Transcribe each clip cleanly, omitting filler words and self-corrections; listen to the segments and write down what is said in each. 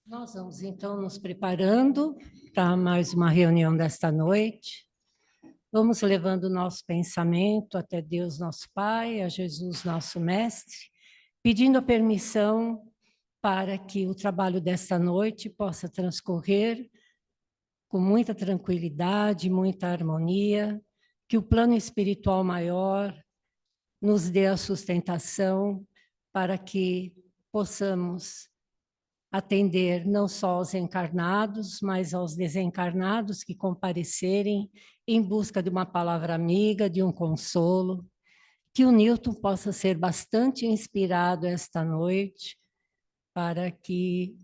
Nós vamos então nos preparando para mais uma reunião desta noite. Vamos levando o nosso pensamento até Deus, nosso Pai, a Jesus, nosso Mestre, pedindo a permissão para que o trabalho desta noite possa transcorrer com muita tranquilidade, muita harmonia, que o plano espiritual maior nos dê a sustentação para que possamos atender não só aos encarnados, mas aos desencarnados que comparecerem em busca de uma palavra amiga, de um consolo, que o Newton possa ser bastante inspirado esta noite para que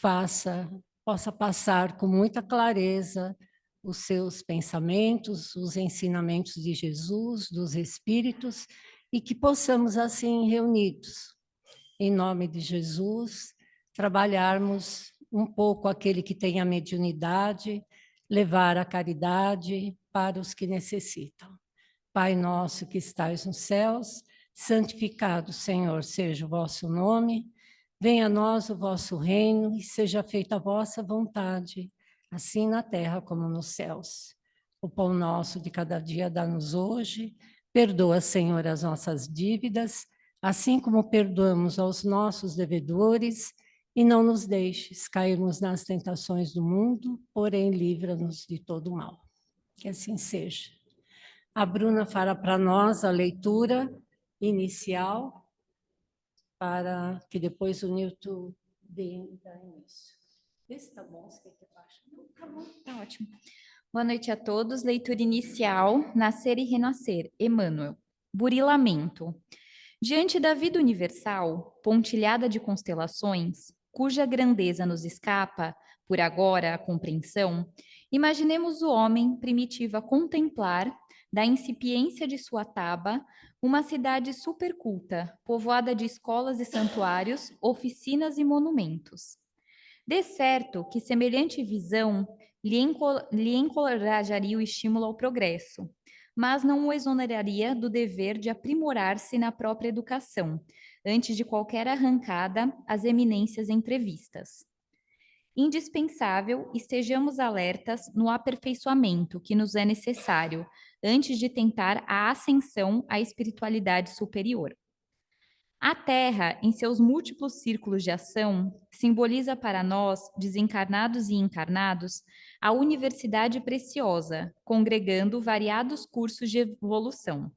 possa passar com muita clareza os seus pensamentos, os ensinamentos de Jesus, dos Espíritos, e que possamos assim reunidos, em nome de Jesus, trabalharmos um pouco aquele que tem a mediunidade, levar a caridade para os que necessitam. Pai nosso que estais nos céus, santificado, Senhor, seja o vosso nome, venha a nós o vosso reino e seja feita a vossa vontade, assim na terra como nos céus. O pão nosso de cada dia dá-nos hoje, perdoa, Senhor, as nossas dívidas, assim como perdoamos aos nossos devedores, e não nos deixes cairmos nas tentações do mundo, porém livra-nos de todo mal. Que assim seja. A Bruna fará para nós a leitura inicial, para que depois o Newton dê início. Vê se está bom, se quer que baixe. Não, tá bom. Tá ótimo. Boa noite a todos. Leitura inicial, Nascer e Renascer, Emmanuel. Burilamento. Diante da vida universal, pontilhada de constelações, cuja grandeza nos escapa, por agora, a compreensão, imaginemos o homem primitivo a contemplar, da incipiência de sua taba, uma cidade superculta, povoada de escolas e santuários, oficinas e monumentos. De certo que semelhante visão lhe encorajaria o estímulo ao progresso, mas não o exoneraria do dever de aprimorar-se na própria educação, antes de qualquer arrancada às eminências entrevistas. Indispensável estejamos alertas no aperfeiçoamento que nos é necessário antes de tentar a ascensão à espiritualidade superior. A Terra, em seus múltiplos círculos de ação, simboliza para nós, desencarnados e encarnados, a universidade preciosa, congregando variados cursos de evolução.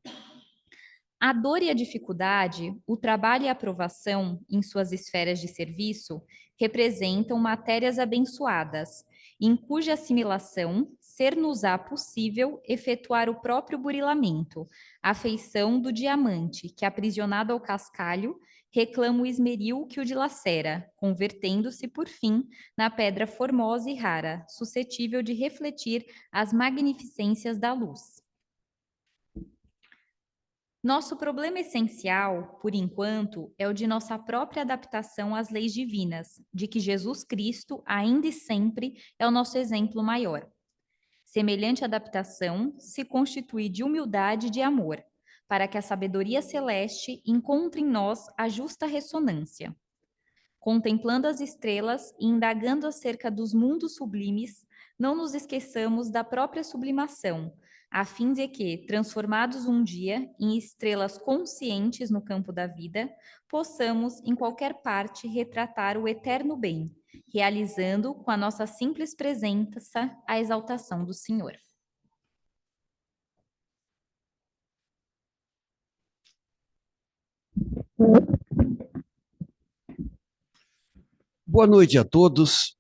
A dor e a dificuldade, o trabalho e a aprovação, em suas esferas de serviço, representam matérias abençoadas, em cuja assimilação ser-nos-á possível efetuar o próprio burilamento, a feição do diamante, que, aprisionado ao cascalho, reclama o esmeril que o dilacera, convertendo-se, por fim, na pedra formosa e rara, suscetível de refletir as magnificências da luz. Nosso problema essencial, por enquanto, é o de nossa própria adaptação às leis divinas, de que Jesus Cristo, ainda e sempre, é o nosso exemplo maior. Semelhante adaptação se constitui de humildade e de amor, para que a sabedoria celeste encontre em nós a justa ressonância. Contemplando as estrelas e indagando acerca dos mundos sublimes, não nos esqueçamos da própria sublimação, a fim de que, transformados um dia em estrelas conscientes no campo da vida, possamos, em qualquer parte, retratar o eterno bem, realizando, com a nossa simples presença, a exaltação do Senhor. Boa noite a todos.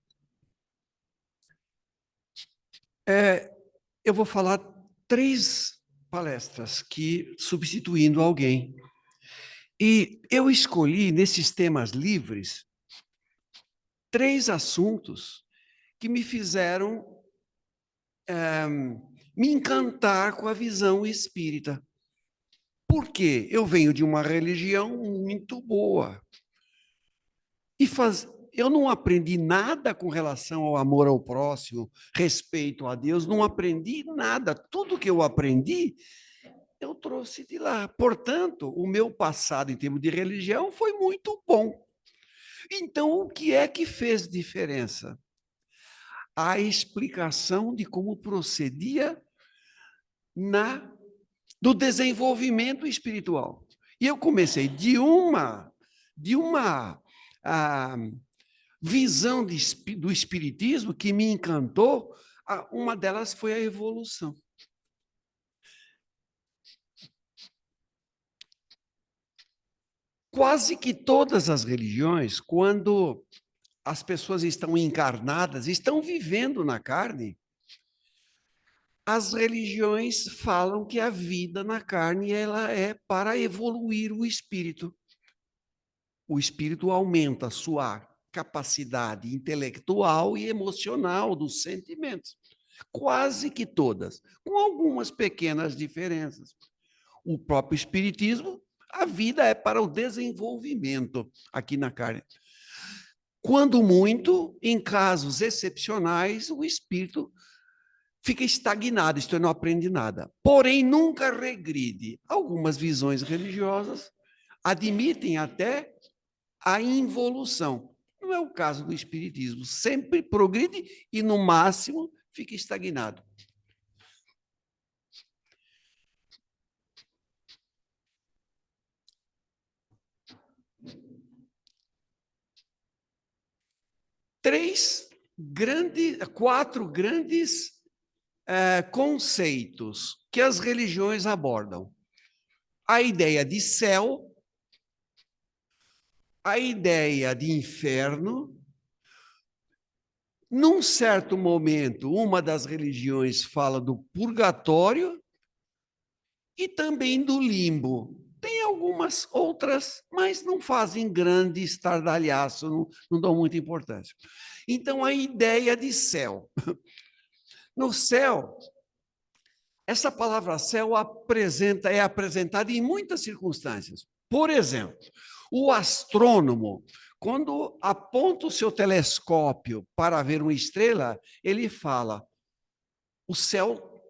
Eu vou falar 3 palestras que substituindo alguém. E eu escolhi nesses temas livres 3 assuntos que me fizeram me encantar com a visão espírita. Porque eu venho de uma religião muito boa. Eu não aprendi nada com relação ao amor ao próximo, respeito a Deus, não aprendi nada. Tudo que eu aprendi, eu trouxe de lá. Portanto, o meu passado em termos de religião foi muito bom. Então, o que é que fez diferença? A explicação de como procedia do desenvolvimento espiritual. E eu comecei de uma visão do espiritismo que me encantou. Uma delas foi a evolução. Quase que todas as religiões, quando as pessoas estão encarnadas, estão vivendo na carne, as religiões falam que a vida na carne ela é para evoluir o espírito. O espírito aumenta a sua capacidade intelectual e emocional dos sentimentos. Quase que todas, com algumas pequenas diferenças. O próprio espiritismo, a vida é para o desenvolvimento aqui na carne. Quando muito, em casos excepcionais, o espírito fica estagnado, isto é, não aprende nada. Porém, nunca regride. Algumas visões religiosas admitem até a involução. Não é o caso do espiritismo. Sempre progride e, no máximo, fica estagnado. Quatro grandes conceitos que as religiões abordam. A ideia de céu, a ideia de inferno. Num certo momento, uma das religiões fala do purgatório e também do limbo. Tem algumas outras, mas não fazem grande estardalhaço, não dão muita importância. Então, a ideia de céu. No céu, essa palavra céu é apresentada em muitas circunstâncias. Por exemplo, o astrônomo, quando aponta o seu telescópio para ver uma estrela, ele fala o céu,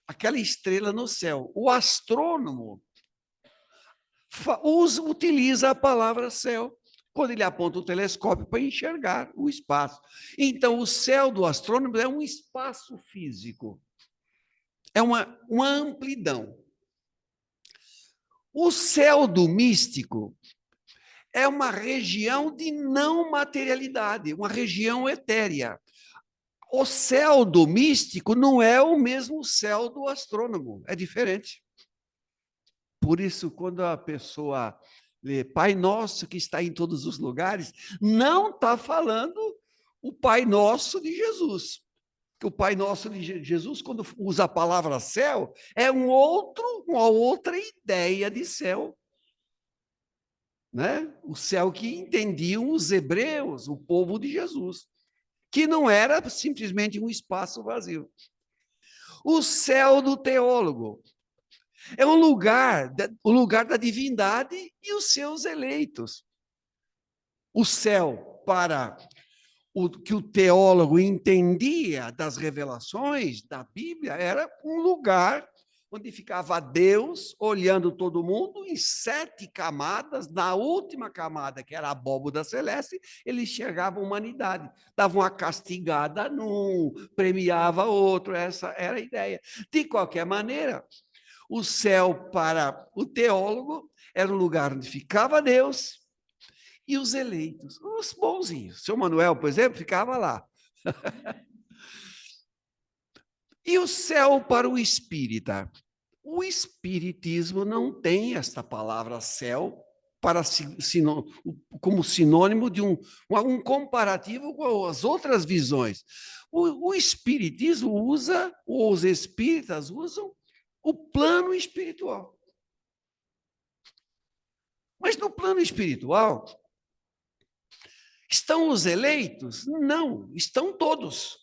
aquela estrela no céu. O astrônomo utiliza a palavra céu quando ele aponta o telescópio para enxergar o espaço. Então, o céu do astrônomo é um espaço físico. É uma amplidão. O céu do místico é uma região de não materialidade, uma região etérea. O céu do místico não é o mesmo céu do astrônomo, é diferente. Por isso, quando a pessoa lê Pai Nosso que está em todos os lugares, não está falando o Pai Nosso de Jesus. Que o Pai Nosso de Jesus, quando usa a palavra céu, é uma outra ideia de céu. Né? O céu que entendiam os hebreus, o povo de Jesus, que não era simplesmente um espaço vazio. O céu do teólogo é o lugar da divindade e os seus eleitos. O céu para o que o teólogo entendia das revelações da Bíblia era um lugar onde ficava Deus olhando todo mundo em 7 camadas. Na última camada, que era a abóboda celeste, ele enxergava a humanidade, dava uma castigada num, premiava outro, essa era a ideia. De qualquer maneira, o céu para o teólogo era um lugar onde ficava Deus e os eleitos, os bonzinhos. Seu Manuel, por exemplo, ficava lá. E o céu para o espírita? O espiritismo não tem esta palavra céu como sinônimo de um comparativo com as outras visões. O espiritismo usa, ou os espíritas usam, o plano espiritual. Mas no plano espiritual, estão os eleitos? Não, estão todos.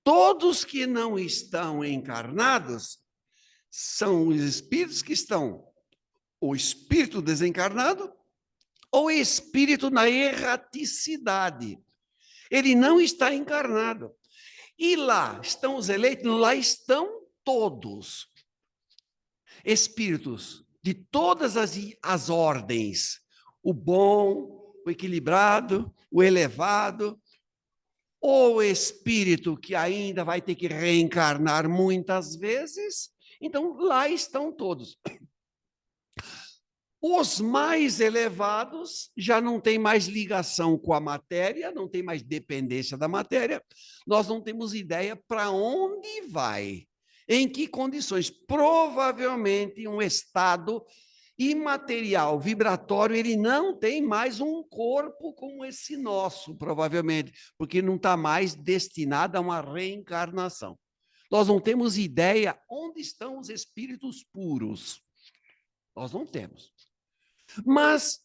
Todos que não estão encarnados são os espíritos que estão, o espírito desencarnado ou espírito na erraticidade. Ele não está encarnado. E lá estão os eleitos? Lá estão todos. Espíritos de todas as ordens, o bom, o equilibrado, o elevado, o espírito que ainda vai ter que reencarnar muitas vezes. Então, lá estão todos. Os mais elevados já não têm mais ligação com a matéria, não tem mais dependência da matéria. Nós não temos ideia para onde vai, em que condições. Provavelmente um estado imaterial, vibratório, ele não tem mais um corpo como esse nosso, provavelmente, porque não está mais destinado a uma reencarnação. Nós não temos ideia onde estão os espíritos puros. Nós não temos. Mas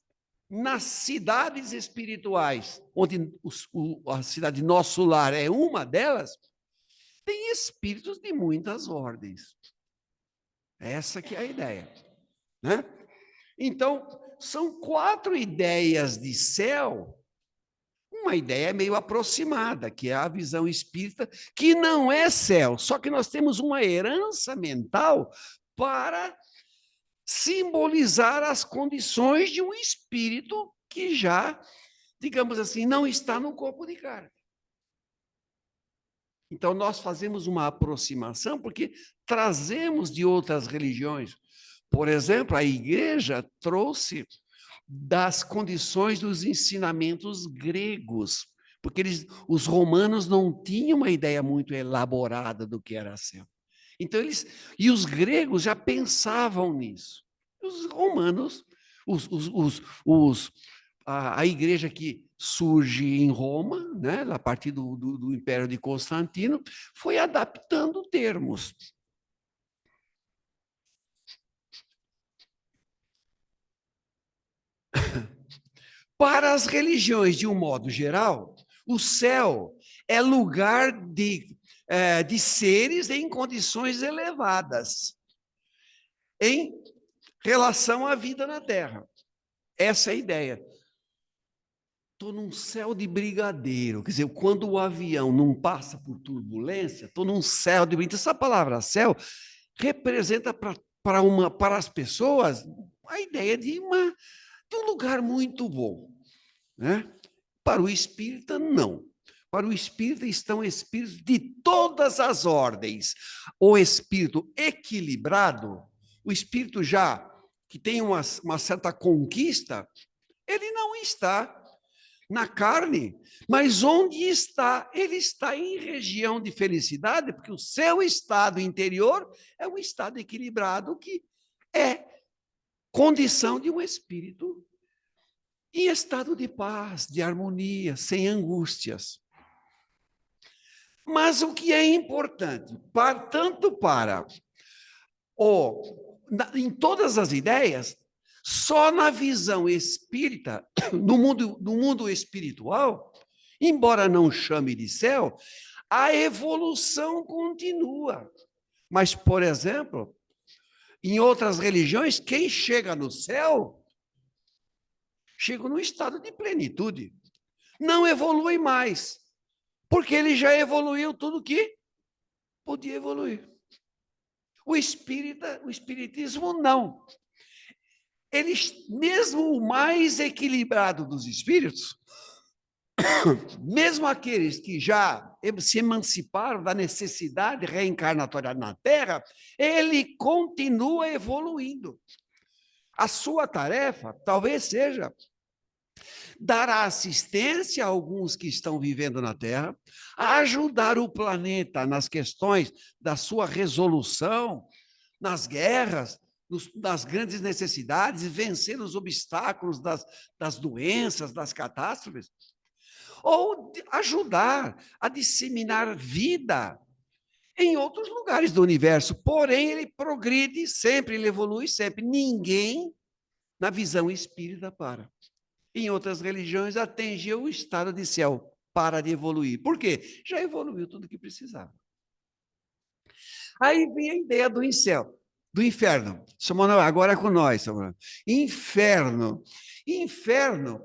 nas cidades espirituais, onde a cidade Nosso Lar é uma delas, tem espíritos de muitas ordens. Essa que é a ideia, né? Então, são 4 ideias de céu. Uma ideia meio aproximada, que é a visão espírita, que não é céu, só que nós temos uma herança mental para simbolizar as condições de um espírito que já, digamos assim, não está no corpo de carne. Então, nós fazemos uma aproximação porque trazemos de outras religiões. Por exemplo, a igreja trouxe das condições dos ensinamentos gregos, porque os romanos não tinham uma ideia muito elaborada do que era céu. Então, e os gregos já pensavam nisso. Os romanos, a igreja que surge em Roma, né, a partir do Império de Constantino, foi adaptando termos. Para as religiões, de um modo geral, o céu é lugar de seres em condições elevadas, em relação à vida na Terra. Essa é a ideia. Estou num céu de brigadeiro, quer dizer, quando o avião não passa por turbulência, estou num céu de brigadeiro. Essa palavra céu representa para as pessoas a ideia de um lugar muito bom, né? Para o espírita, não. Para o espírita estão espíritos de todas as ordens. O espírito equilibrado, o espírito já que tem uma certa conquista, ele não está na carne, mas onde está? Ele está em região de felicidade, porque o seu estado interior é um estado equilibrado que é condição de um espírito em estado de paz, de harmonia, sem angústias. Mas o que é importante, tanto para em todas as ideias, só na visão espírita, no mundo espiritual, embora não chame de céu, a evolução continua. Mas, por exemplo, em outras religiões, quem chega no céu, chega no estado de plenitude. Não evolui mais, porque ele já evoluiu tudo que podia evoluir. O espiritismo não. Eles, mesmo o mais equilibrado dos espíritos, mesmo aqueles que já se emanciparam da necessidade reencarnatória na Terra, ele continua evoluindo. A sua tarefa talvez seja dar assistência a alguns que estão vivendo na Terra, ajudar o planeta nas questões da sua resolução, nas guerras, das grandes necessidades, vencer os obstáculos das doenças, das catástrofes, ou ajudar a disseminar vida em outros lugares do universo. Porém, ele progride sempre, ele evolui sempre. Ninguém, na visão espírita, para. Em outras religiões, atingiu o estado de céu, para de evoluir. Por quê? Já evoluiu tudo o que precisava. Aí vem a ideia do inferno. Samuel, agora é com nós, Samuel. Inferno. Inferno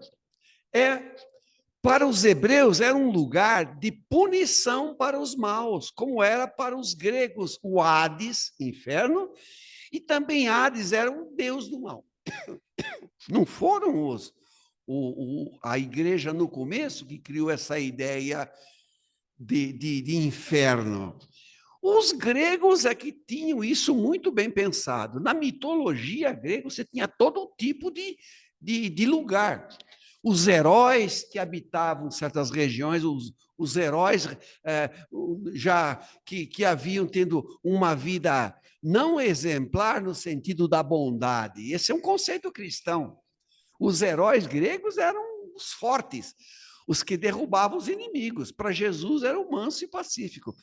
para os hebreus, era um lugar de punição para os maus, como era para os gregos o Hades, inferno, e também Hades era um deus do mal. Não foram a igreja no começo que criou essa ideia de inferno. Os gregos é que tinham isso muito bem pensado. Na mitologia grega, você tinha todo tipo de lugar. Os heróis que habitavam certas regiões, os heróis já que haviam tendo uma vida não exemplar no sentido da bondade. Esse é um conceito cristão. Os heróis gregos eram os fortes, os que derrubavam os inimigos. Para Jesus era o manso e pacífico.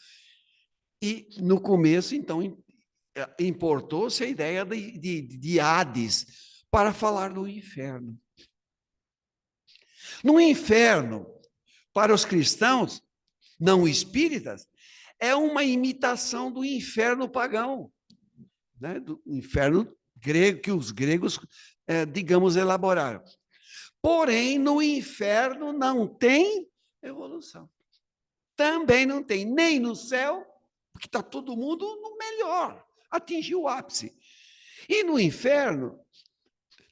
E no começo, então, importou-se a ideia de Hades para falar do inferno. No inferno, para os cristãos não espíritas, é uma imitação do inferno pagão, né? Do inferno grego que os gregos, digamos, elaboraram. Porém, no inferno não tem evolução. Também não tem, nem no céu, porque está todo mundo no melhor, atingiu o ápice. E no inferno,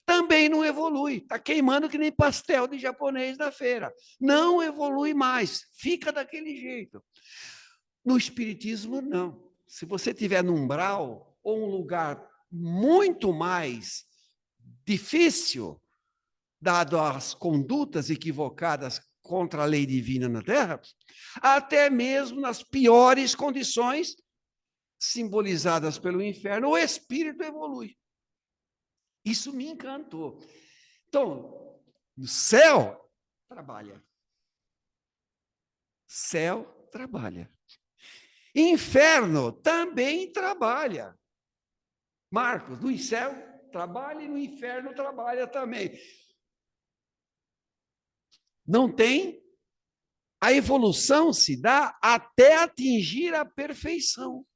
também não evolui, está queimando que nem pastel de japonês na feira. Não evolui mais, fica daquele jeito. No espiritismo, não. Se você tiver num umbral ou um lugar muito mais difícil, dado as condutas equivocadas contra a lei divina na Terra, até mesmo nas piores condições simbolizadas pelo inferno, o espírito evolui. Isso me encantou. Então, no céu, trabalha. Céu, trabalha. Inferno também trabalha. Marcos, no céu trabalha e no inferno trabalha também. Não tem. A evolução se dá até atingir a perfeição.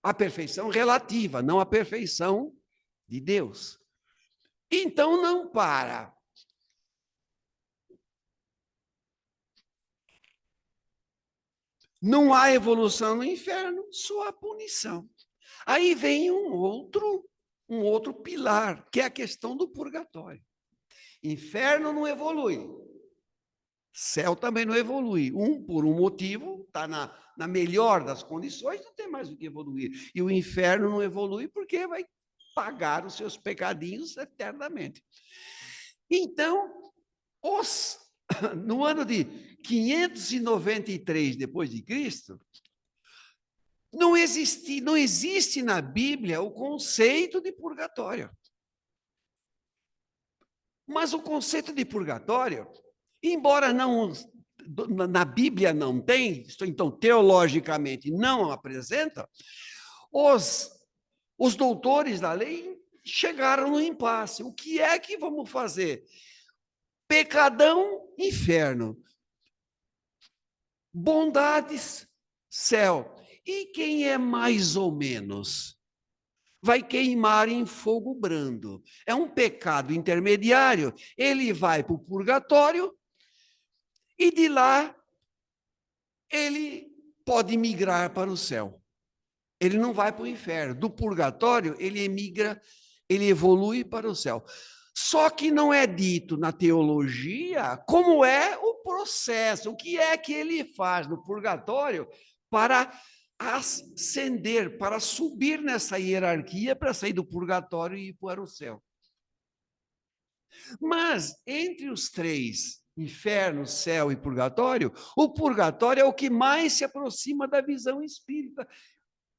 A perfeição relativa, não a perfeição de Deus. Então não para. Não há evolução no inferno, só a punição. Aí vem um outro pilar, que é a questão do purgatório. Inferno não evolui. Céu também não evolui. Por um motivo, está na melhor das condições, não tem mais o que evoluir. E o inferno não evolui porque vai pagar os seus pecadinhos eternamente. Então, no ano de 593 depois de Cristo, não existe na Bíblia o conceito de purgatório. Mas o conceito de purgatório, embora não na Bíblia não tem, então teologicamente não apresenta, os doutores da lei chegaram no impasse. O que é que vamos fazer? Pecadão, inferno. Bondades, céu. E quem é mais ou menos? Vai queimar em fogo brando. É um pecado intermediário. Ele vai para o purgatório e de lá ele pode migrar para o céu. Ele não vai para o inferno. Do purgatório, ele emigra, ele evolui para o céu. Só que não é dito na teologia como é o processo, o que é que ele faz no purgatório para ascender, para subir nessa hierarquia, para sair do purgatório e ir para o céu. Mas entre os três, inferno, céu e purgatório, o purgatório é o que mais se aproxima da visão espírita.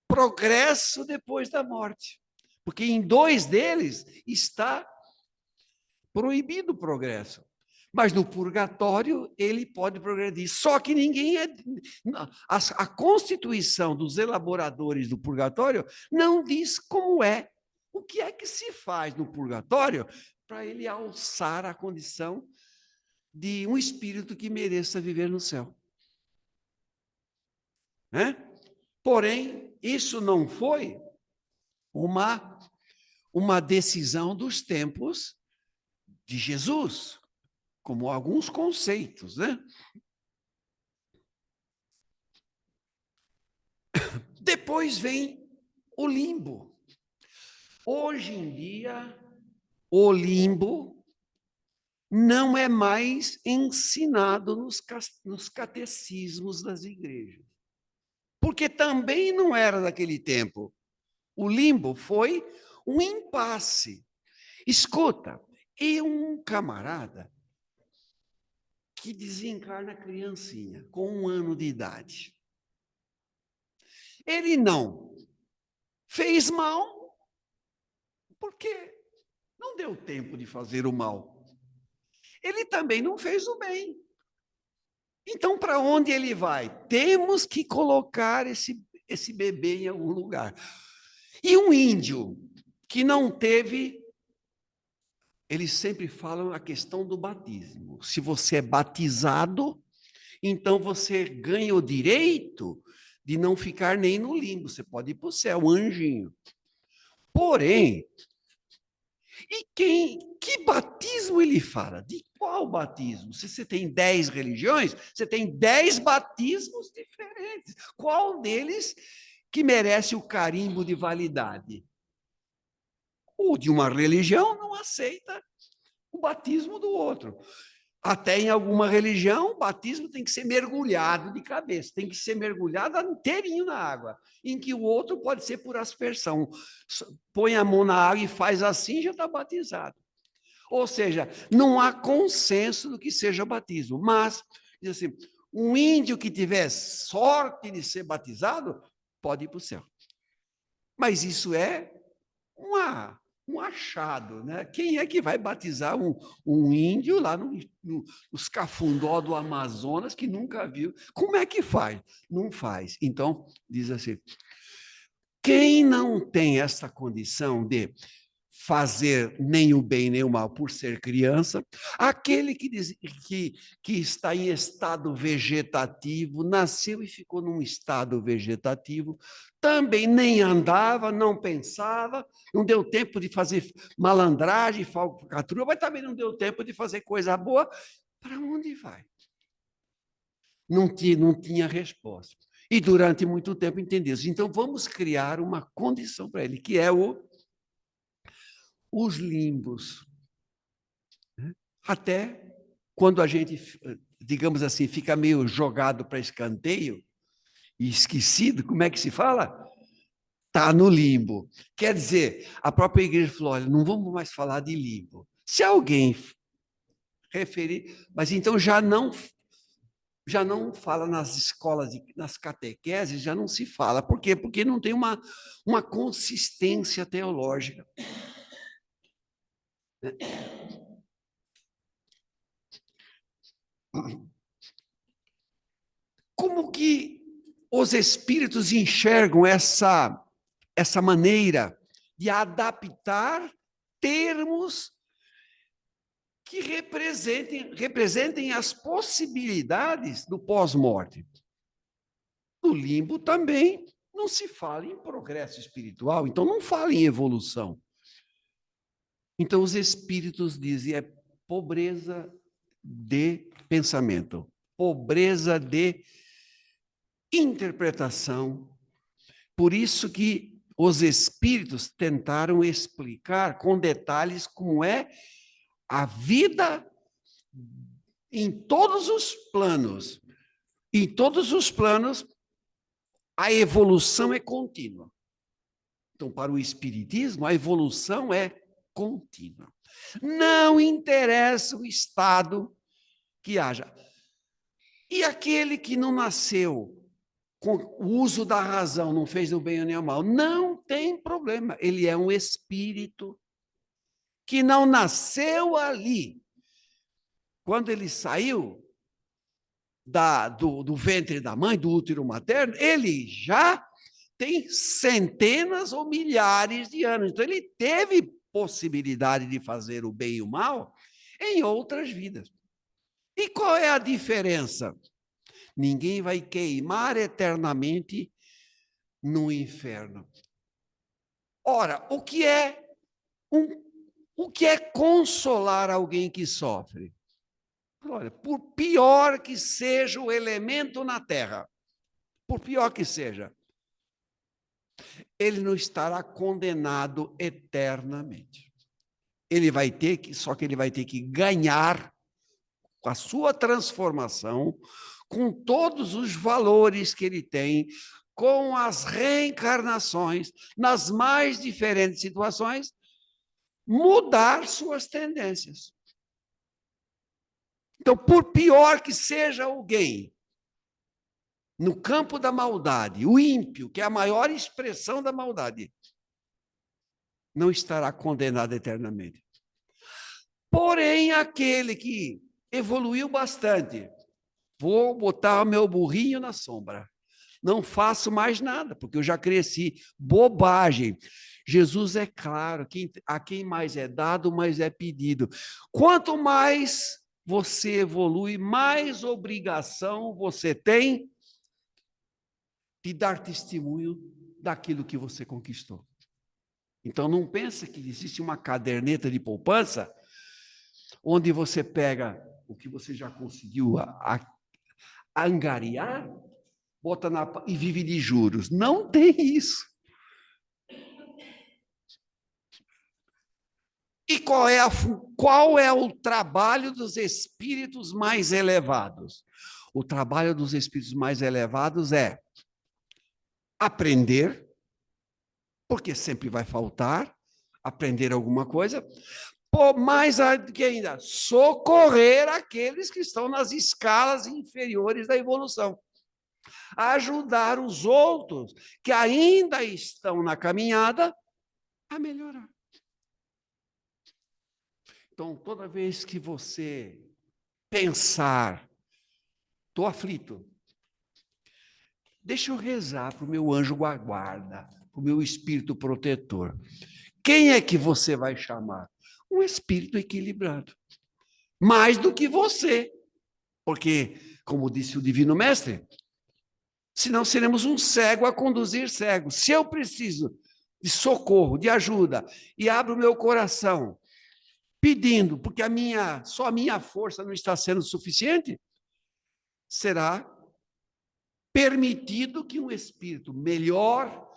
Progresso depois da morte. Porque em dois deles está proibido o progresso. Mas no purgatório ele pode progredir. Só que ninguém é. A constituição dos elaboradores do purgatório não diz como é. O que é que se faz no purgatório para ele alçar a condição de um espírito que mereça viver no céu? Porém, isso não foi uma decisão dos tempos de Jesus, como alguns conceitos, Depois vem o limbo. Hoje em dia, o limbo não é mais ensinado nos catecismos das igrejas. Porque também não era daquele tempo. O limbo foi um impasse. Escuta, e um camarada que desencarna criancinha, com 1 ano de idade. Ele não fez mal, porque não deu tempo de fazer o mal. Ele também não fez o bem. Então, para onde ele vai? Temos que colocar esse bebê em algum lugar. E um índio que não teve, eles sempre falam a questão do batismo. Se você é batizado, então você ganha o direito de não ficar nem no limbo. Você pode ir para o céu, um anjinho. Porém, que batismo ele fala? De qual batismo? Se você tem 10 religiões, você tem 10 batismos diferentes. Qual deles que merece o carimbo de validade? O de uma religião não aceita o batismo do outro. Até em alguma religião, o batismo tem que ser mergulhado de cabeça, tem que ser mergulhado inteirinho na água, em que o outro pode ser por aspersão. Põe a mão na água e faz assim, já está batizado. Ou seja, não há consenso do que seja batismo. Mas, diz assim, um índio que tiver sorte de ser batizado, pode ir para o céu. Mas isso é um achado, né? Quem é que vai batizar um índio lá nos cafundó do Amazonas que nunca viu? Como é que faz? Não faz. Então, diz assim, quem não tem essa condição de fazer nem o bem nem o mal por ser criança, aquele que está em estado vegetativo, nasceu e ficou num estado vegetativo, também nem andava, não pensava, não deu tempo de fazer malandragem, falcatrua, mas também não deu tempo de fazer coisa boa. Para onde vai? Não tinha resposta. E durante muito tempo entendeu. Então vamos criar uma condição para ele, que é os limbos. Até quando a gente, digamos assim, fica meio jogado para escanteio e esquecido, como é que se fala? Está no limbo. Quer dizer, a própria igreja falou, olha, não vamos mais falar de limbo. Se alguém referir, mas então já não fala nas escolas, nas catequeses, já não se fala. Por quê? Porque não tem uma consistência teológica. Como que os espíritos enxergam essa maneira de adaptar termos que representem as possibilidades do pós-morte? No limbo também não se fala em progresso espiritual, então não fala em evolução. Então os espíritos dizem, é pobreza de pensamento, pobreza de interpretação. Por isso que os espíritos tentaram explicar com detalhes como é a vida em todos os planos. Em todos os planos, a evolução é contínua. Então, para o espiritismo, a evolução é contínua. Não interessa o estado que haja. E aquele que não nasceu com o uso da razão, não fez o bem nem o mal, não tem problema. Ele é um espírito que não nasceu ali. Quando ele saiu do ventre da mãe, do útero materno, ele já tem centenas ou milhares de anos. Então, ele teve possibilidade de fazer o bem e o mal em outras vidas. E qual é a diferença? Ninguém vai queimar eternamente no inferno. Ora, o que é consolar alguém que sofre? Olha, por pior que seja o elemento na terra, por pior que seja, ele não estará condenado eternamente. só que ele vai ter que ganhar com a sua transformação, com todos os valores que ele tem, com as reencarnações, nas mais diferentes situações, mudar suas tendências. Então, por pior que seja alguém, no campo da maldade, o ímpio, que é a maior expressão da maldade, não estará condenado eternamente. Porém, aquele que evoluiu bastante, vou botar o meu burrinho na sombra, não faço mais nada, porque eu já cresci. Bobagem. Jesus é claro, a quem mais é dado, mais é pedido. Quanto mais você evolui, mais obrigação você tem de dar testemunho daquilo que você conquistou. Então, não pensa que existe uma caderneta de poupança onde você pega o que você já conseguiu angariar, bota e vive de juros. Não tem isso. E qual é o trabalho dos espíritos mais elevados? O trabalho dos espíritos mais elevados é aprender, porque sempre vai faltar, aprender alguma coisa, mais que ainda, socorrer aqueles que estão nas escalas inferiores da evolução. Ajudar os outros que ainda estão na caminhada a melhorar. Então, toda vez que você pensar, estou aflito, deixa eu rezar para o meu anjo guarda, para o meu espírito protetor. Quem é que você vai chamar? Um espírito equilibrado. Mais do que você. Porque, como disse o Divino Mestre, senão seremos um cego a conduzir cego. Se eu preciso de socorro, de ajuda, e abro o meu coração, pedindo, porque só a minha força não está sendo suficiente, será permitido que um espírito melhor,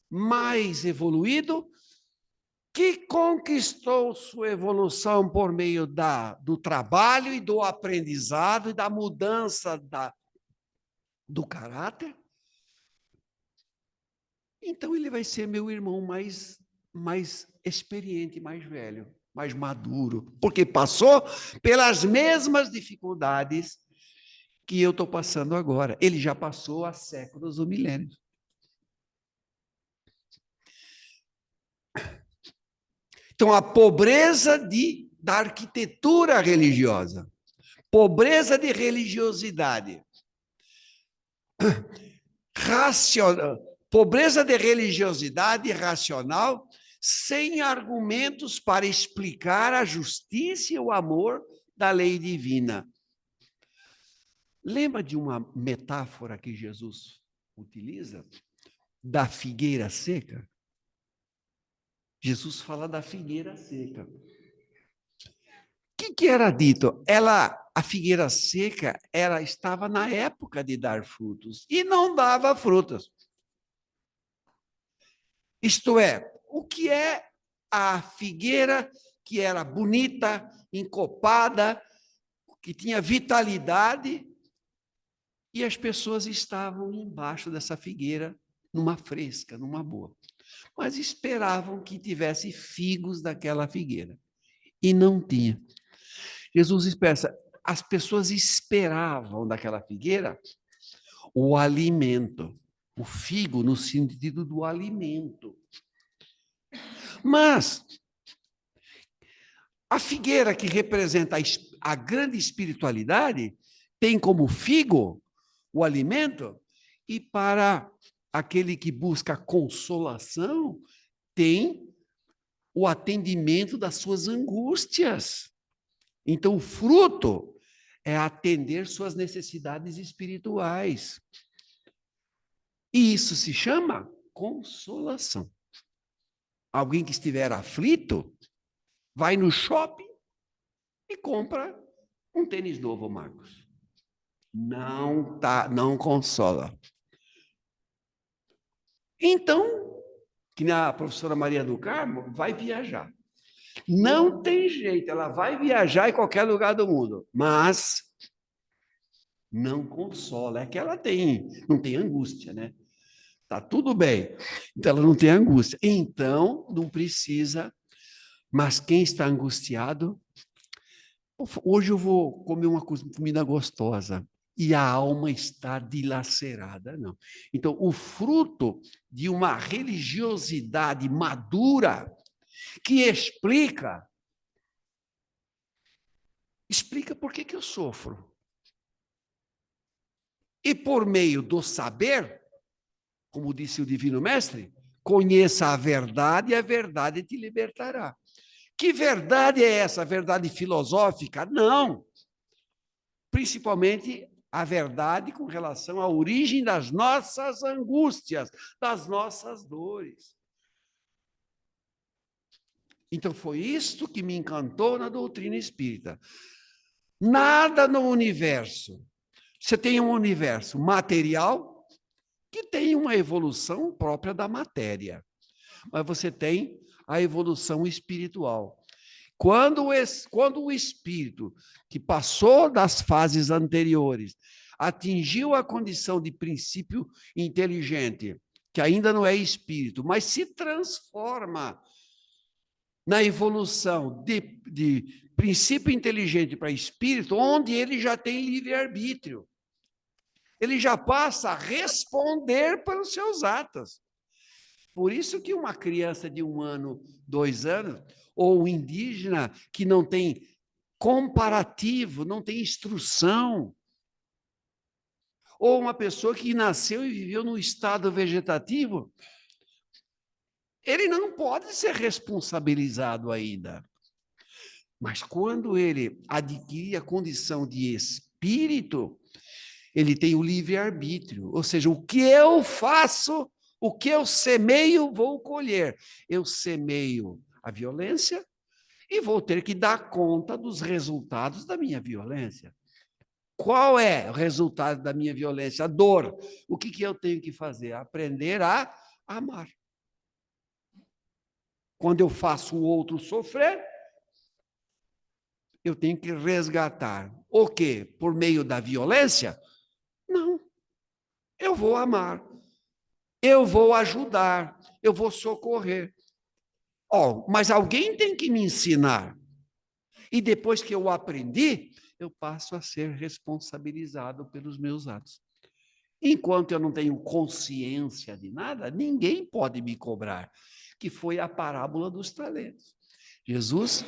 mais evoluído, que conquistou sua evolução por meio do trabalho e do aprendizado e da mudança do caráter, então ele vai ser meu irmão mais experiente, mais velho, mais maduro, porque passou pelas mesmas dificuldades que eu estou passando agora. Ele já passou há séculos ou milênios. Então, a pobreza da arquitetura religiosa, pobreza de religiosidade, pobreza de religiosidade racional, sem argumentos para explicar a justiça e o amor da lei divina. Lembra de uma metáfora que Jesus utiliza? Da figueira seca? Jesus fala da figueira seca. O que era dito? A figueira seca, ela estava na época de dar frutos e não dava frutos. Isto é, o que é a figueira que era bonita, encopada, que tinha vitalidade, e as pessoas estavam embaixo dessa figueira, numa fresca, numa boa. Mas esperavam que tivesse figos daquela figueira. E não tinha. Jesus expressa, as pessoas esperavam daquela figueira o alimento, o figo no sentido do alimento. Mas a figueira que representa a grande espiritualidade tem como figo o alimento, e para aquele que busca consolação, tem o atendimento das suas angústias. Então, o fruto é atender suas necessidades espirituais. E isso se chama consolação. Alguém que estiver aflito, vai no shopping e compra um tênis novo, Marcos. Não consola. Então, que a professora Maria do Carmo vai viajar. Não tem jeito, ela vai viajar em qualquer lugar do mundo, mas não consola. É que ela não tem angústia, né? Tá tudo bem. Então ela não tem angústia. Então não precisa. Mas quem está angustiado, hoje eu vou comer uma comida gostosa e a alma está dilacerada, não. Então o fruto de uma religiosidade madura que explica por que eu sofro. E por meio do saber, como disse o Divino Mestre, conheça a verdade e a verdade te libertará. Que verdade é essa? Verdade filosófica? Não. Principalmente a verdade com relação à origem das nossas angústias, das nossas dores. Então foi isto que me encantou na doutrina espírita. Nada no universo. Você tem um universo material que tem uma evolução própria da matéria, mas você tem a evolução espiritual. Quando o espírito que passou das fases anteriores atingiu a condição de princípio inteligente, que ainda não é espírito, mas se transforma na evolução de princípio inteligente para espírito, onde ele já tem livre-arbítrio. Ele já passa a responder pelos seus atos. Por isso que uma criança de 1 ano, 2 anos, ou um indígena que não tem comparativo, não tem instrução, ou uma pessoa que nasceu e viveu num estado vegetativo, ele não pode ser responsabilizado ainda. Mas quando ele adquire a condição de espírito, ele tem o livre-arbítrio, ou seja, o que eu faço, o que eu semeio, vou colher. Eu semeio a violência e vou ter que dar conta dos resultados da minha violência. Qual é o resultado da minha violência? A dor. O que eu tenho que fazer? Aprender a amar. Quando eu faço o outro sofrer, eu tenho que resgatar. O quê? Por meio da violência? Não. Eu vou amar. Eu vou ajudar. Eu vou socorrer. Mas alguém tem que me ensinar. E depois que eu aprendi, eu passo a ser responsabilizado pelos meus atos. Enquanto eu não tenho consciência de nada, ninguém pode me cobrar, que foi a parábola dos talentos. Jesus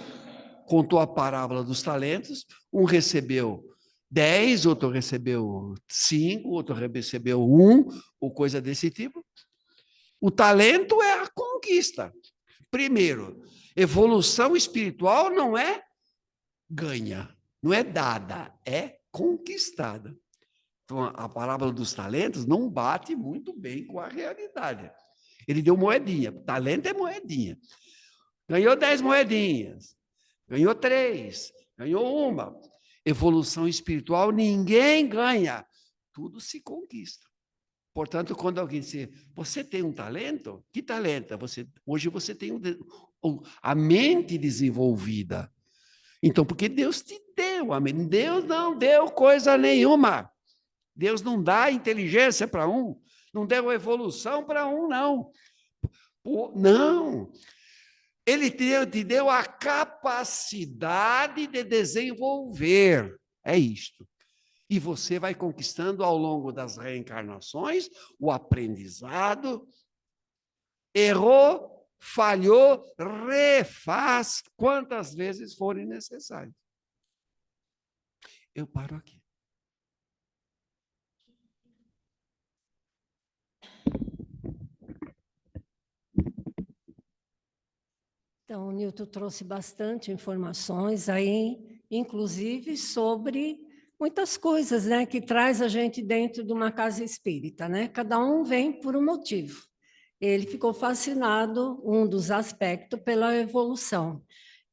contou a parábola dos talentos, um recebeu 10, outro recebeu 5, outro recebeu 1, ou coisa desse tipo. O talento é a conquista. Primeiro, evolução espiritual não é ganha, não é dada, é conquistada. Então, a parábola dos talentos não bate muito bem com a realidade. Ele deu moedinha, talento é moedinha. Ganhou 10 moedinhas, ganhou 3, ganhou 1. Evolução espiritual, ninguém ganha, tudo se conquista. Portanto, quando alguém diz, você tem um talento? Que talento? Hoje você tem a mente desenvolvida. Então, porque Deus te deu a mente. Deus não deu coisa nenhuma. Deus não dá inteligência para um, não deu evolução para um, não. Não. Ele te deu a capacidade de desenvolver. É isto. E você vai conquistando ao longo das reencarnações o aprendizado. Errou, falhou, refaz quantas vezes forem necessárias. Eu paro aqui. Então, o Nilton trouxe bastante informações aí, inclusive sobre muitas coisas, né, que traz a gente dentro de uma casa espírita, né? Cada um vem por um motivo. Ele ficou fascinado, um dos aspectos, pela evolução,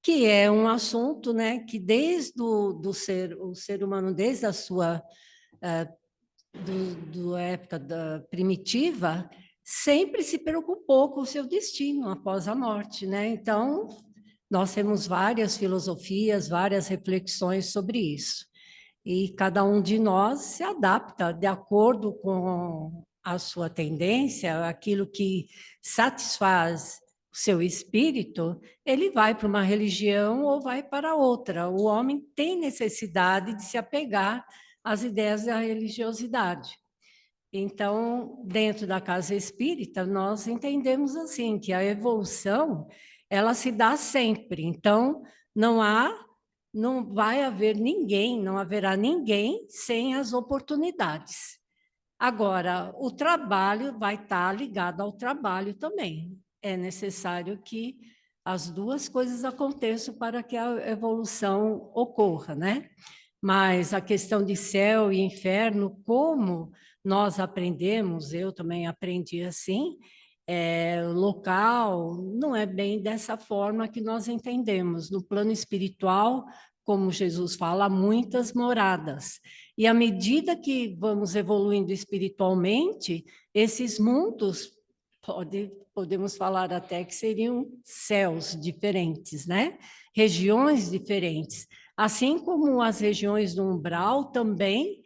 que é um assunto, né, que desde o ser humano, desde a sua do época primitiva, sempre se preocupou com o seu destino após a morte, né? Então, Nós temos várias filosofias, várias reflexões sobre isso. E cada um de nós se adapta de acordo com a sua tendência, aquilo que satisfaz o seu espírito, ele vai para uma religião ou vai para outra. O homem tem necessidade de se apegar às ideias da religiosidade. Então, dentro da casa espírita, nós entendemos assim, que a evolução, ela se dá sempre. Então, não vai haver ninguém, não haverá ninguém sem as oportunidades. Agora, o trabalho vai estar ligado ao trabalho também. É necessário que as duas coisas aconteçam para que a evolução ocorra, né? Mas a questão de céu e inferno, como nós aprendemos, eu também aprendi assim, local, não é bem dessa forma que nós entendemos. No plano espiritual, como Jesus fala, há muitas moradas. E à medida que vamos evoluindo espiritualmente, esses mundos, podemos falar até que seriam céus diferentes, né? Regiões diferentes. Assim como as regiões do umbral também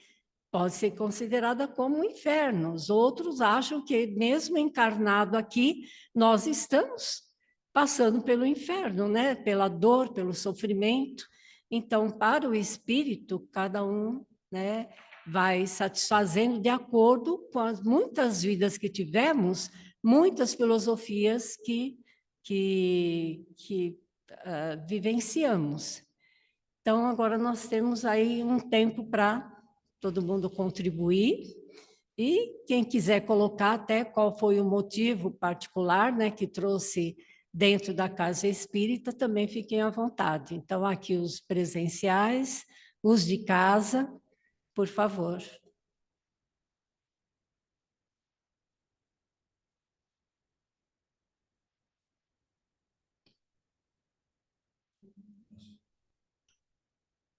pode ser considerada como um inferno. Os outros acham que, mesmo encarnado aqui, nós estamos passando pelo inferno, né? Pela dor, pelo sofrimento. Então, para o espírito, cada um, né, vai satisfazendo de acordo com as muitas vidas que tivemos, muitas filosofias que vivenciamos. Então, agora nós temos aí um tempo para todo mundo contribuir, e quem quiser colocar até qual foi o motivo particular, né, que trouxe dentro da casa espírita, também fiquem à vontade. Então, aqui os presenciais, os de casa, por favor.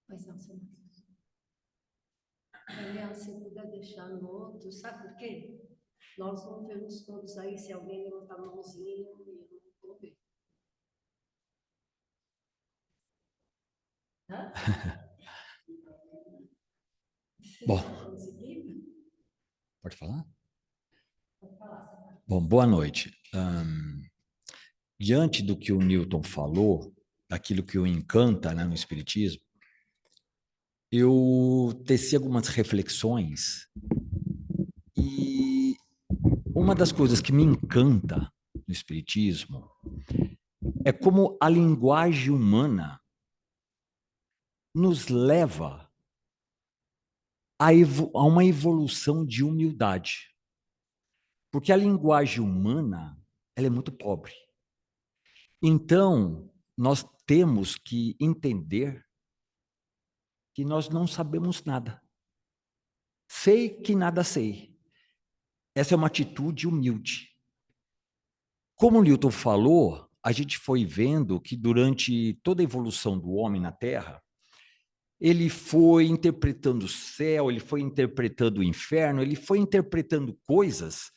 Pois não, senhor. Aliás, se puder deixar no outro, sabe por quê? Nós não vemos todos aí, se alguém levantar a mãozinha, eu não vou ver. Hã? Bom, pode falar? Bom, boa noite. Diante do que o Newton falou, daquilo que o encanta, né, no Espiritismo, eu teci algumas reflexões e uma das coisas que me encanta no Espiritismo é como a linguagem humana nos leva a uma evolução de humildade. Porque a linguagem humana, ela é muito pobre. Então, nós temos que entender que nós não sabemos nada. Sei que nada sei. Essa é uma atitude humilde. Como o Newton falou, a gente foi vendo que durante toda a evolução do homem na Terra, ele foi interpretando o céu, ele foi interpretando o inferno, ele foi interpretando coisas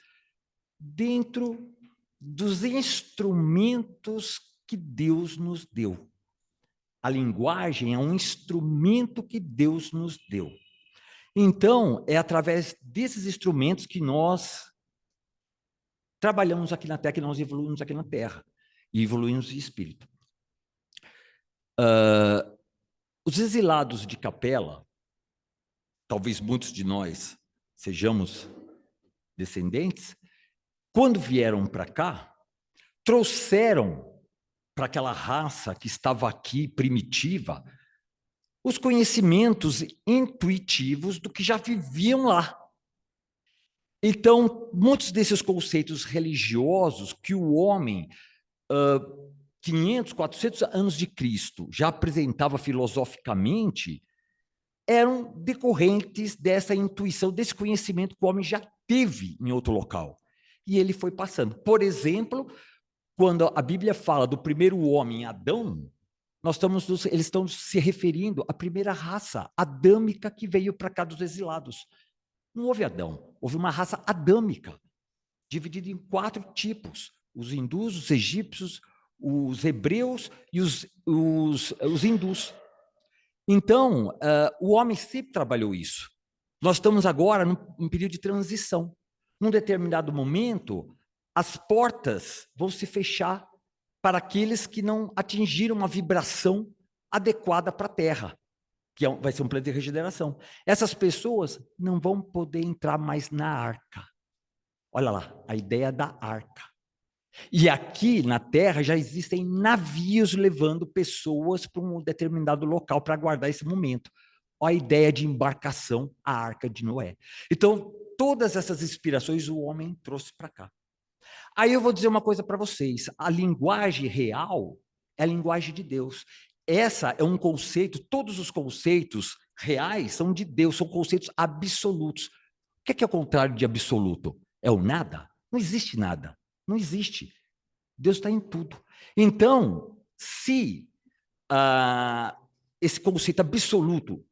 dentro dos instrumentos que Deus nos deu. A linguagem é um instrumento que Deus nos deu. Então, é através desses instrumentos que nós trabalhamos aqui na Terra, que nós evoluímos aqui na Terra, e evoluímos em espírito. Os exilados de Capela, talvez muitos de nós sejamos descendentes, quando vieram para cá, trouxeram para aquela raça que estava aqui, primitiva, os conhecimentos intuitivos do que já viviam lá. Então, muitos desses conceitos religiosos que o homem, 500, 400 anos de Cristo, já apresentava filosoficamente, eram decorrentes dessa intuição, desse conhecimento que o homem já teve em outro local. E ele foi passando. Por exemplo, quando a Bíblia fala do primeiro homem, Adão, eles estão se referindo à primeira raça adâmica que veio para cá dos exilados. Não houve Adão, houve uma raça adâmica, dividida em 4 tipos: os hindus, os egípcios, os hebreus e os hindus. Então, o homem sempre trabalhou isso. Nós estamos agora num período de transição. Num determinado momento, as portas vão se fechar para aqueles que não atingiram uma vibração adequada para a Terra, que vai ser um plano de regeneração. Essas pessoas não vão poder entrar mais na arca. Olha lá, a ideia da arca. E aqui na Terra já existem navios levando pessoas para um determinado local para aguardar esse momento. Olha a ideia de embarcação, a Arca de Noé. Então, todas essas inspirações o homem trouxe para cá. Aí eu vou dizer uma coisa para vocês. A linguagem real é a linguagem de Deus. Essa é um conceito, todos os conceitos reais são de Deus, são conceitos absolutos. O que é o contrário de absoluto? É o nada? Não existe nada. Não existe. Deus está em tudo. Então, se esse conceito absoluto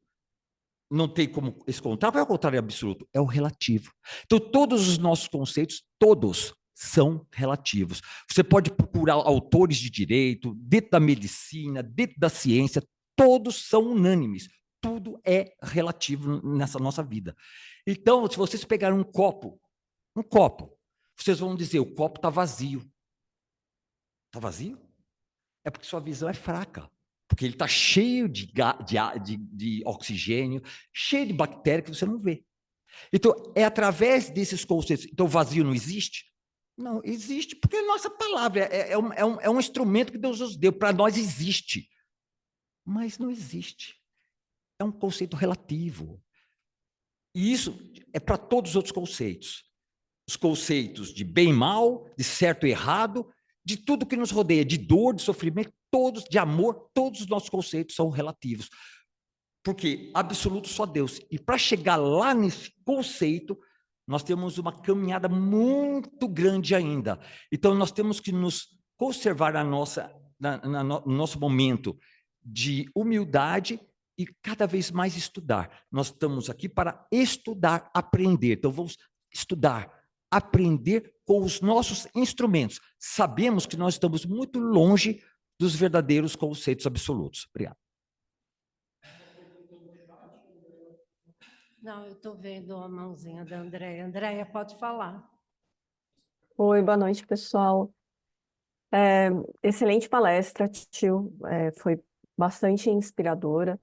não tem como esse contrário, qual é o contrário absoluto? É o relativo. Então, todos os nossos conceitos, todos são relativos. Você pode procurar autores de direito, dentro da medicina, dentro da ciência, todos são unânimes. Tudo é relativo nessa nossa vida. Então, se vocês pegarem um copo, vocês vão dizer, o copo está vazio. Está vazio? É porque sua visão é fraca. Porque ele está cheio de oxigênio, cheio de bactéria que você não vê. Então, é através desses conceitos. Então, o vazio não existe? Não, existe, porque a nossa palavra é um instrumento que Deus nos deu. Para nós existe. Mas não existe. É um conceito relativo. E isso é para todos os outros conceitos. Os conceitos de bem e mal, de certo e errado, de tudo que nos rodeia, de dor, de sofrimento, todos, de amor, todos os nossos conceitos são relativos. Porque absoluto só Deus. E para chegar lá nesse conceito, nós temos uma caminhada muito grande ainda. Então, nós temos que nos conservar no nosso momento de humildade e cada vez mais estudar. Nós estamos aqui para estudar, aprender. Então, vamos estudar, aprender com os nossos instrumentos. Sabemos que nós estamos muito longe dos verdadeiros conceitos absolutos. Obrigado. Não, eu estou vendo a mãozinha da Andréia. Andréia, pode falar. Oi, boa noite, pessoal. Excelente palestra, tio. Foi bastante inspiradora.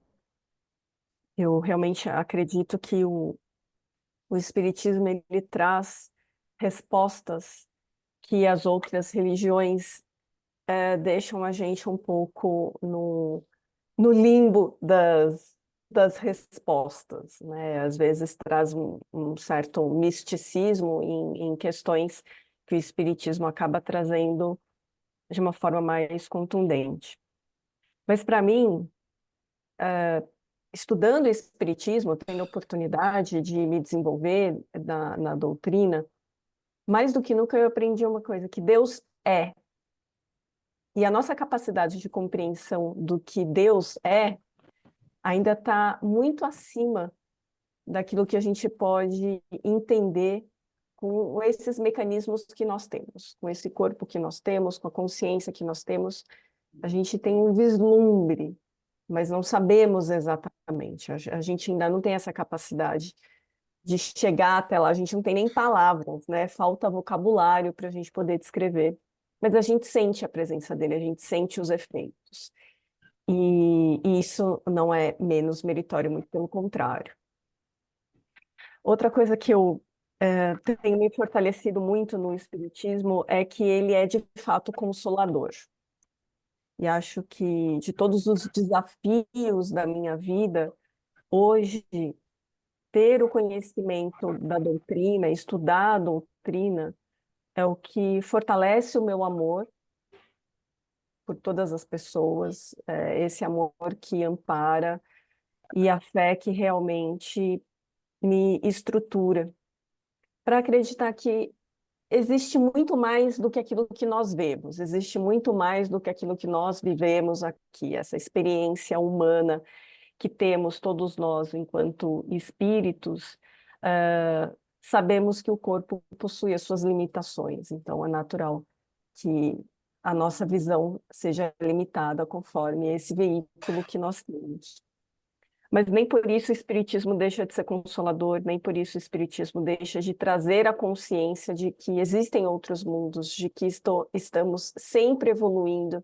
Eu realmente acredito que o Espiritismo ele traz respostas que as outras religiões deixam a gente um pouco no limbo das respostas, né? Às vezes traz um certo misticismo em questões que o Espiritismo acaba trazendo de uma forma mais contundente. Mas, para mim, estudando o Espiritismo, tendo a oportunidade de me desenvolver na doutrina, mais do que nunca eu aprendi uma coisa, que Deus é. E a nossa capacidade de compreensão do que Deus é ainda está muito acima daquilo que a gente pode entender com esses mecanismos que nós temos, com esse corpo que nós temos, com a consciência que nós temos. A gente tem um vislumbre, mas não sabemos exatamente. A gente ainda não tem essa capacidade de chegar até lá. A gente não tem nem palavras, né? Falta vocabulário para a gente poder descrever. Mas a gente sente a presença dele, a gente sente os efeitos. E isso não é menos meritório, muito pelo contrário. Outra coisa que eu tenho me fortalecido muito no Espiritismo é que ele é, de fato, consolador. E acho que, de todos os desafios da minha vida, hoje, ter o conhecimento da doutrina, estudar a doutrina, é o que fortalece o meu amor por todas as pessoas, esse amor que ampara e a fé que realmente me estrutura para acreditar que existe muito mais do que aquilo que nós vemos, existe muito mais do que aquilo que nós vivemos aqui, essa experiência humana que temos todos nós enquanto espíritos. Sabemos que o corpo possui as suas limitações, então é natural que a nossa visão seja limitada conforme esse veículo que nós temos. Mas nem por isso o Espiritismo deixa de ser consolador, nem por isso o Espiritismo deixa de trazer a consciência de que existem outros mundos, de que estamos sempre evoluindo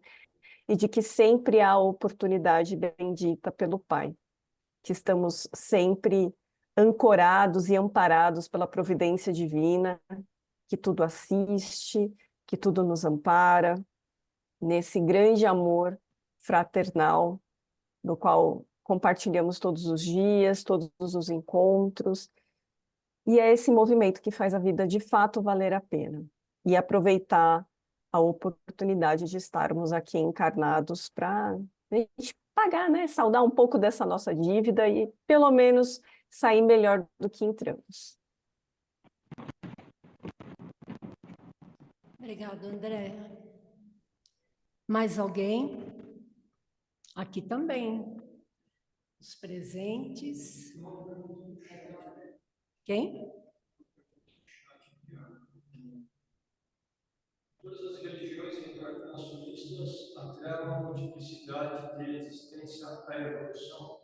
e de que sempre há oportunidade bendita pelo Pai, que estamos sempre ancorados e amparados pela providência divina, que tudo assiste, que tudo nos ampara, nesse grande amor fraternal, do qual compartilhamos todos os dias, todos os encontros, e é esse movimento que faz a vida de fato valer a pena, e aproveitar a oportunidade de estarmos aqui encarnados para a gente pagar, né, saldar um pouco dessa nossa dívida e pelo menos sair melhor do que entramos. Obrigado, André. Mais alguém? Aqui também. Os presentes. Quem? Todas as religiões reencarnacionistas atrelam a multiplicidade de existência à evolução.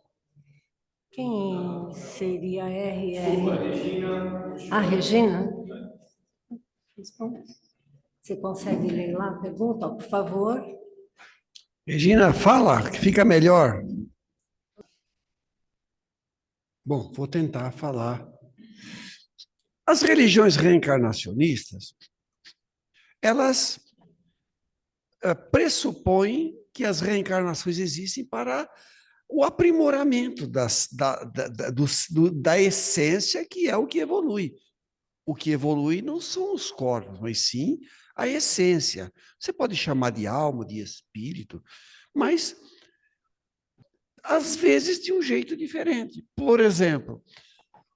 Quem seria a RR? Desculpa, Regina. A Regina? Você consegue ler lá a pergunta, por favor? Regina, fala, que fica melhor. Bom, vou tentar falar. As religiões reencarnacionistas, elas pressupõem que as reencarnações existem para o aprimoramento da essência, que é o que evolui. O que evolui não são os corpos, mas sim a essência. Você pode chamar de alma, de espírito, mas às vezes de um jeito diferente. Por exemplo,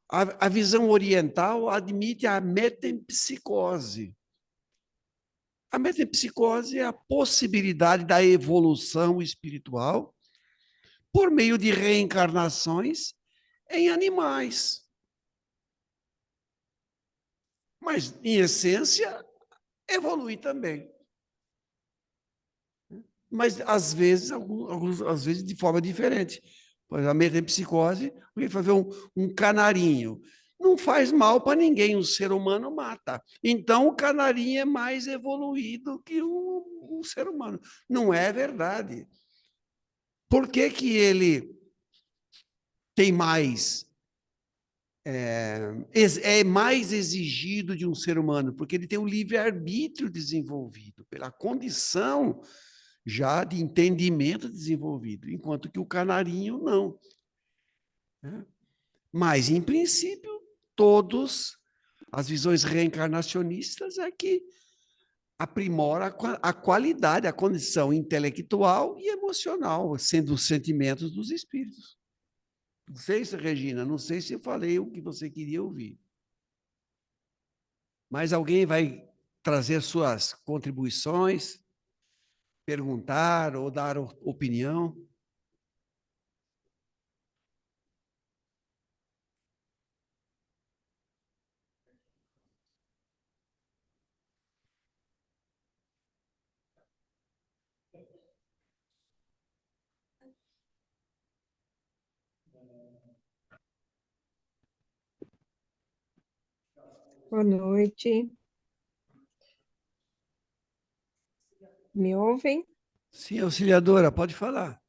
a visão oriental admite a metempsicose. A metempsicose é a possibilidade da evolução espiritual por meio de reencarnações em animais. Mas, em essência, evolui também. Mas, às vezes, às vezes de forma diferente. Pois a metempsicose, alguém vai ver um canarinho. Não faz mal para ninguém, o ser humano mata. Então, o canarinho é mais evoluído que o ser humano. Não é verdade. Por que que ele tem mais... É mais exigido de um ser humano? Porque ele tem o livre-arbítrio desenvolvido, pela condição já de entendimento desenvolvido, enquanto que o canarinho não. Mas, em princípio, todas as visões reencarnacionistas é que aprimora a qualidade, a condição intelectual e emocional, sendo os sentimentos dos espíritos. Não sei se, Regina, não sei se eu falei o que você queria ouvir. Mas alguém vai trazer suas contribuições, perguntar ou dar opinião? Boa noite. Me ouvem? Sim, auxiliadora, pode falar.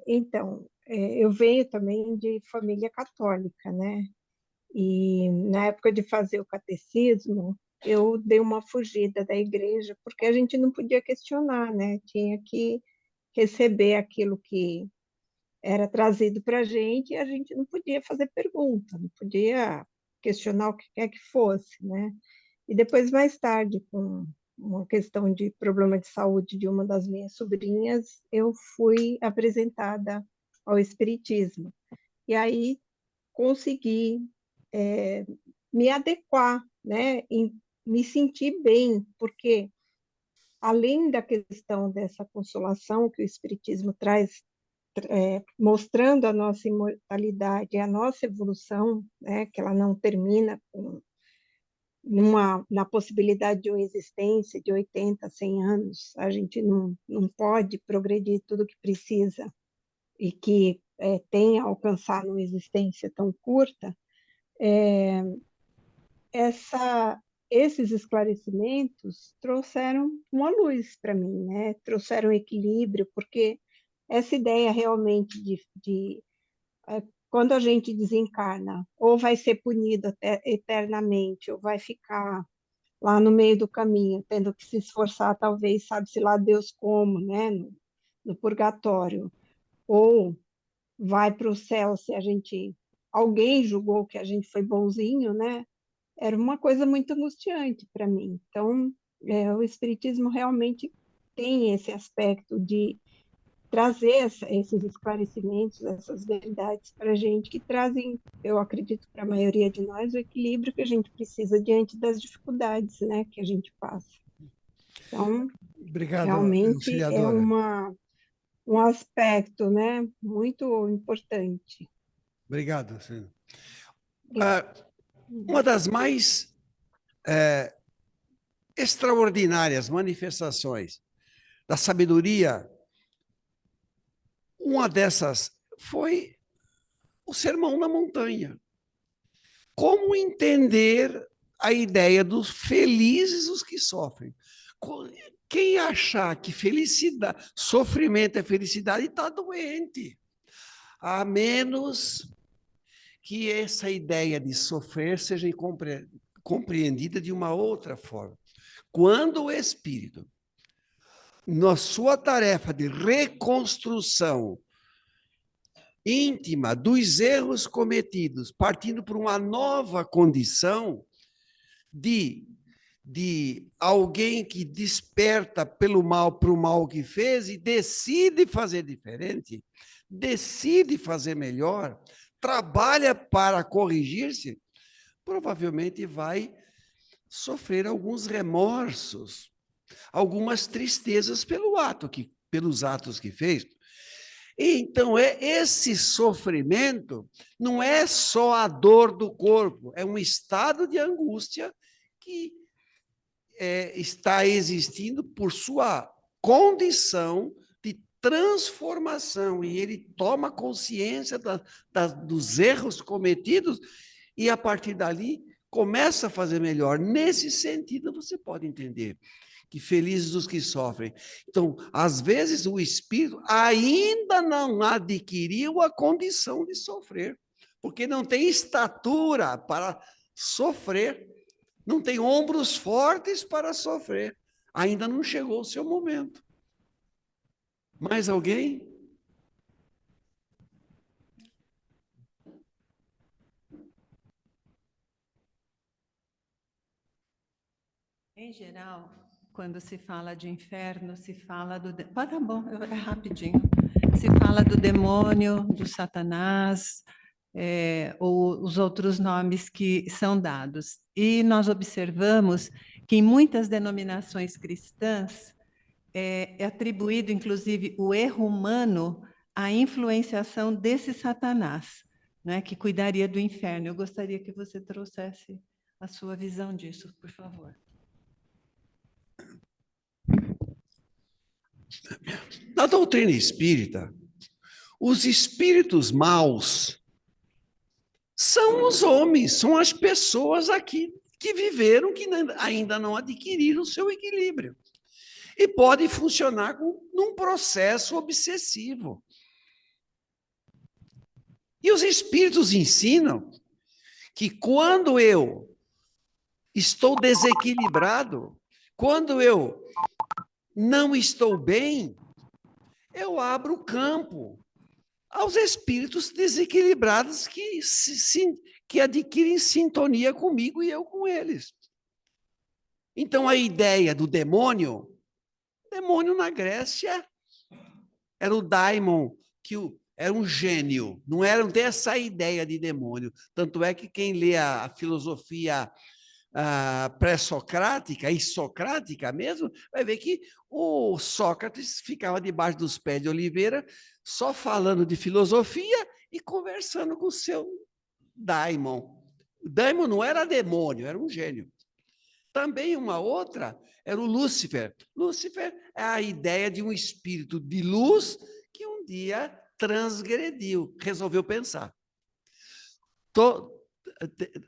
Então, eu venho também de família católica, né? E na época de fazer o catecismo, eu dei uma fugida da igreja, porque a gente não podia questionar, né? Tinha que receber aquilo que era trazido para a gente e a gente não podia fazer pergunta, não podia questionar o que quer que fosse, né? E depois, mais tarde, com uma questão de problema de saúde de uma das minhas sobrinhas, eu fui apresentada ao Espiritismo. E aí consegui me adequar, né? E me sentir bem, porque além da questão dessa consolação que o Espiritismo traz, mostrando a nossa imortalidade, a nossa evolução, né? Que ela não termina com na possibilidade de uma existência de 80, 100 anos. A gente não pode progredir tudo que precisa e que tem a alcançar numa existência tão curta. Esses esclarecimentos trouxeram uma luz para mim, né? Trouxeram equilíbrio, porque essa ideia realmente quando a gente desencarna, ou vai ser punido eternamente, ou vai ficar lá no meio do caminho, tendo que se esforçar, talvez, sabe-se lá Deus como, né? No purgatório, ou vai para o céu se alguém julgou que a gente foi bonzinho, né? Era uma coisa muito angustiante para mim. Então, o Espiritismo realmente tem esse aspecto de trazer esses esclarecimentos, essas verdades para a gente, que trazem, eu acredito, para a maioria de nós, o equilíbrio que a gente precisa diante das dificuldades, né, que a gente passa. Então, Obrigado, realmente é auxiliadora. um aspecto, né, muito importante. Obrigado, senhor. Uma das mais extraordinárias manifestações da sabedoria, uma dessas foi o Sermão na Montanha. Como entender a ideia dos felizes os que sofrem? Quem achar que felicidade, sofrimento é felicidade, está doente. A menos que essa ideia de sofrer seja compreendida de uma outra forma. Quando o espírito, na sua tarefa de reconstrução íntima dos erros cometidos, partindo para uma nova condição de alguém que desperta pelo mal para o mal que fez e decide fazer diferente, decide fazer melhor, trabalha para corrigir-se, provavelmente vai sofrer alguns remorsos, algumas tristezas pelos atos que fez. Então, esse sofrimento não é só a dor do corpo, é um estado de angústia que está existindo por sua condição de transformação, e ele toma consciência dos erros cometidos e, a partir dali, começa a fazer melhor. Nesse sentido, você pode entender que felizes os que sofrem. Então, às vezes, o espírito ainda não adquiriu a condição de sofrer, porque não tem estatura para sofrer, não tem ombros fortes para sofrer. Ainda não chegou o seu momento. Mais alguém? Em geral, quando se fala de inferno, se fala do... Tá bom, é rapidinho. Se fala do demônio, do Satanás, ou os outros nomes que são dados. E nós observamos que em muitas denominações cristãs é atribuído, inclusive, o erro humano à influenciação desse Satanás, né, que cuidaria do inferno. Eu gostaria que você trouxesse a sua visão disso, por favor. Na doutrina espírita, os espíritos maus são os homens, são as pessoas aqui que viveram, que ainda não adquiriram o seu equilíbrio. E pode funcionar num processo obsessivo. E os espíritos ensinam que quando eu estou desequilibrado, quando eu não estou bem, eu abro campo aos espíritos desequilibrados que adquirem sintonia comigo e eu com eles. Então, a ideia do demônio na Grécia era o daimon, era um gênio, não tem essa ideia de demônio. Tanto é que quem lê a filosofia pré-socrática e socrática mesmo, vai ver que o Sócrates ficava debaixo dos pés de oliveira, só falando de filosofia e conversando com o seu daimon. O daimon não era demônio, era um gênio. Também uma outra era o Lúcifer. Lúcifer é a ideia de um espírito de luz que um dia transgrediu, resolveu pensar.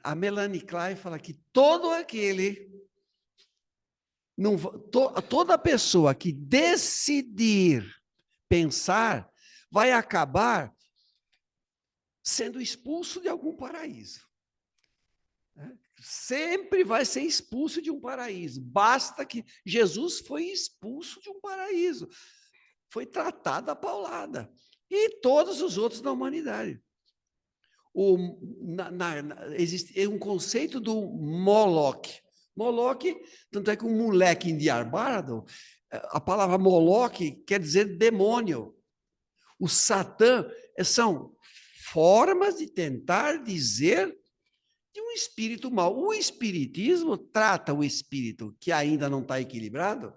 A Melanie Klein fala que todo aquele, toda pessoa que decidir pensar vai acabar sendo expulso de algum paraíso. Sempre vai ser expulso de um paraíso. Basta que Jesus foi expulso de um paraíso. Foi tratado a paulada. E todos os outros da humanidade. Existe um conceito do Moloque. Moloque, tanto é que um moleque em Diarbado, a palavra Moloque quer dizer demônio. O Satã são formas de tentar dizer de um espírito mau. O espiritismo trata o espírito que ainda não está equilibrado,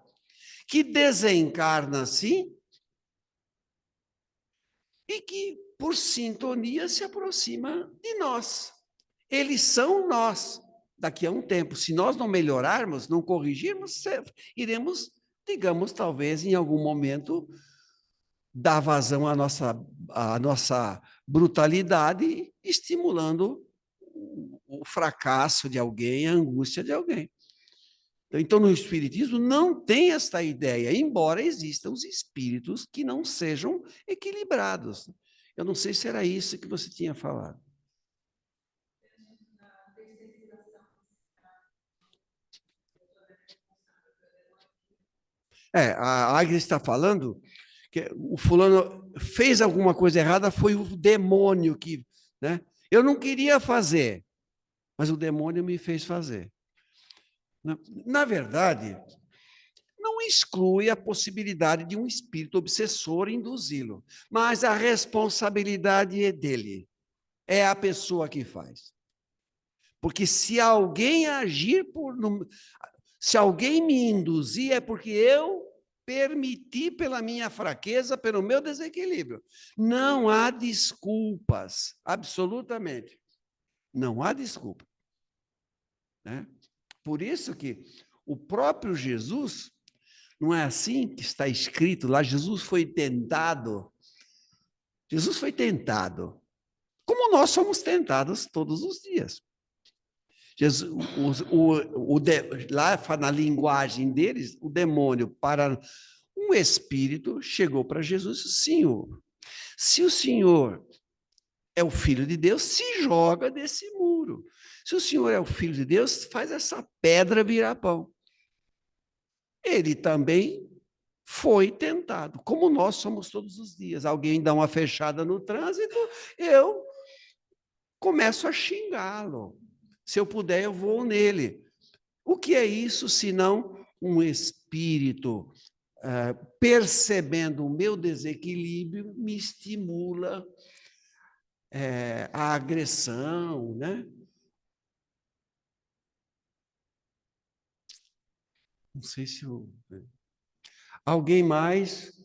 que desencarna assim, e que, por sintonia, se aproxima de nós. Eles são nós. Daqui a um tempo, se nós não melhorarmos, não corrigirmos, iremos, digamos, talvez em algum momento, dar vazão à nossa brutalidade, estimulando o fracasso de alguém, a angústia de alguém. Então, no Espiritismo não tem esta ideia, embora existam os espíritos que não sejam equilibrados. Eu não sei se era isso que você tinha falado. A Agnes está falando que o fulano fez alguma coisa errada, foi o demônio que... Né? Eu não queria fazer, mas o demônio me fez fazer. Na verdade, não exclui a possibilidade de um espírito obsessor induzi-lo, mas a responsabilidade é dele, é a pessoa que faz. Porque se alguém agir se alguém me induzir, é porque eu permiti pela minha fraqueza, pelo meu desequilíbrio. Não há desculpas, absolutamente. Não há desculpa. Né? Por isso que o próprio Jesus, não é assim que está escrito lá, Jesus foi tentado. Jesus foi tentado, como nós somos tentados todos os dias. Jesus, lá na linguagem deles, o demônio, para um espírito, chegou para Jesus e disse: Senhor, se o Senhor é o Filho de Deus, se joga desse muro. Se o Senhor é o Filho de Deus, faz essa pedra virar pão. Ele também foi tentado, como nós somos todos os dias. Alguém dá uma fechada no trânsito, eu começo a xingá-lo. Se eu puder, eu vou nele. O que é isso, senão um espírito percebendo o meu desequilíbrio, me estimula a agressão, né? Não sei se eu... Alguém mais?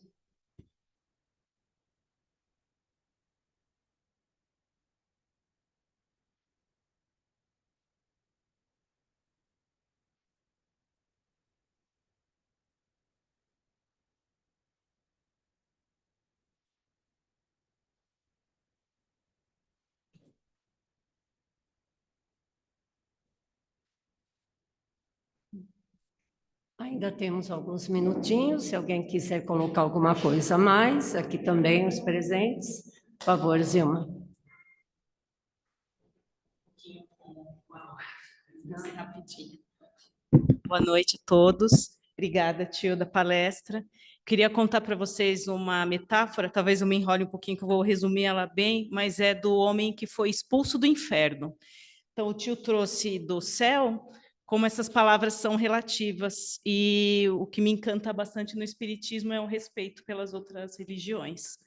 Ainda temos alguns minutinhos, se alguém quiser colocar alguma coisa a mais, aqui também os presentes. Por favor, Zilma. Rapidinho. Boa noite a todos. Obrigada, tio, da palestra. Queria contar para vocês uma metáfora, talvez eu me enrole um pouquinho, que eu vou resumir ela bem, mas é do homem que foi expulso do inferno. Então, o tio trouxe do céu, como essas palavras são relativas, e o que me encanta bastante no Espiritismo é o respeito pelas outras religiões.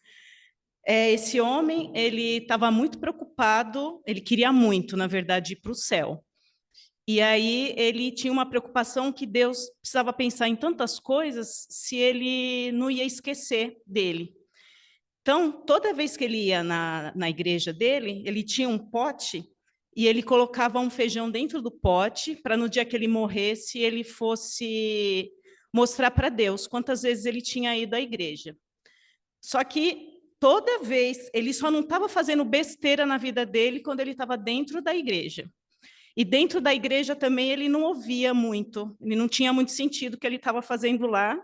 Esse homem, ele estava muito preocupado, ele queria muito, na verdade, ir para o céu. E aí ele tinha uma preocupação que Deus precisava pensar em tantas coisas se ele não ia esquecer dele. Então, toda vez que ele ia na igreja dele, ele tinha um pote e ele colocava um feijão dentro do pote para no dia que ele morresse, ele fosse mostrar para Deus quantas vezes ele tinha ido à igreja. Só que toda vez, ele só não estava fazendo besteira na vida dele quando ele estava dentro da igreja. E dentro da igreja também ele não ouvia muito, ele não tinha muito sentido o que ele estava fazendo lá,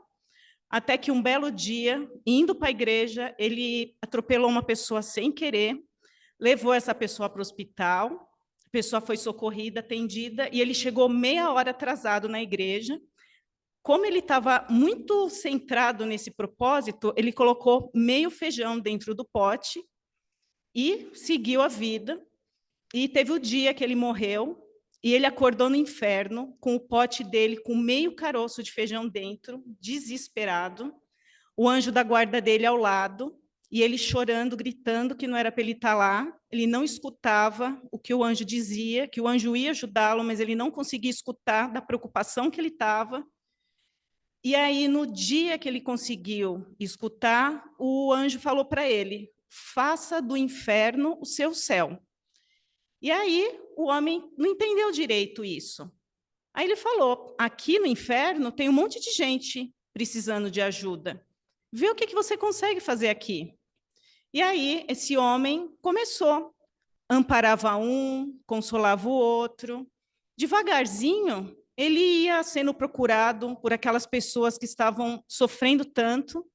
até que um belo dia, indo para a igreja, ele atropelou uma pessoa sem querer, levou essa pessoa para o hospital, a pessoa foi socorrida, atendida, e ele chegou meia hora atrasado na igreja. Como ele estava muito centrado nesse propósito, ele colocou meio feijão dentro do pote e seguiu a vida. E teve o dia que ele morreu, e ele acordou no inferno, com o pote dele, com meio caroço de feijão dentro, desesperado, o anjo da guarda dele ao lado, e ele chorando, gritando que não era para ele estar lá. Ele não escutava o que o anjo dizia, que o anjo ia ajudá-lo, mas ele não conseguia escutar da preocupação que ele estava. E aí, no dia que ele conseguiu escutar, o anjo falou para ele: faça do inferno o seu céu. E aí, o homem não entendeu direito isso. Aí ele falou: aqui no inferno tem um monte de gente precisando de ajuda. Vê o que você consegue fazer aqui. E aí, esse homem começou. Amparava um, consolava o outro. Devagarzinho, ele ia sendo procurado por aquelas pessoas que estavam sofrendo tanto.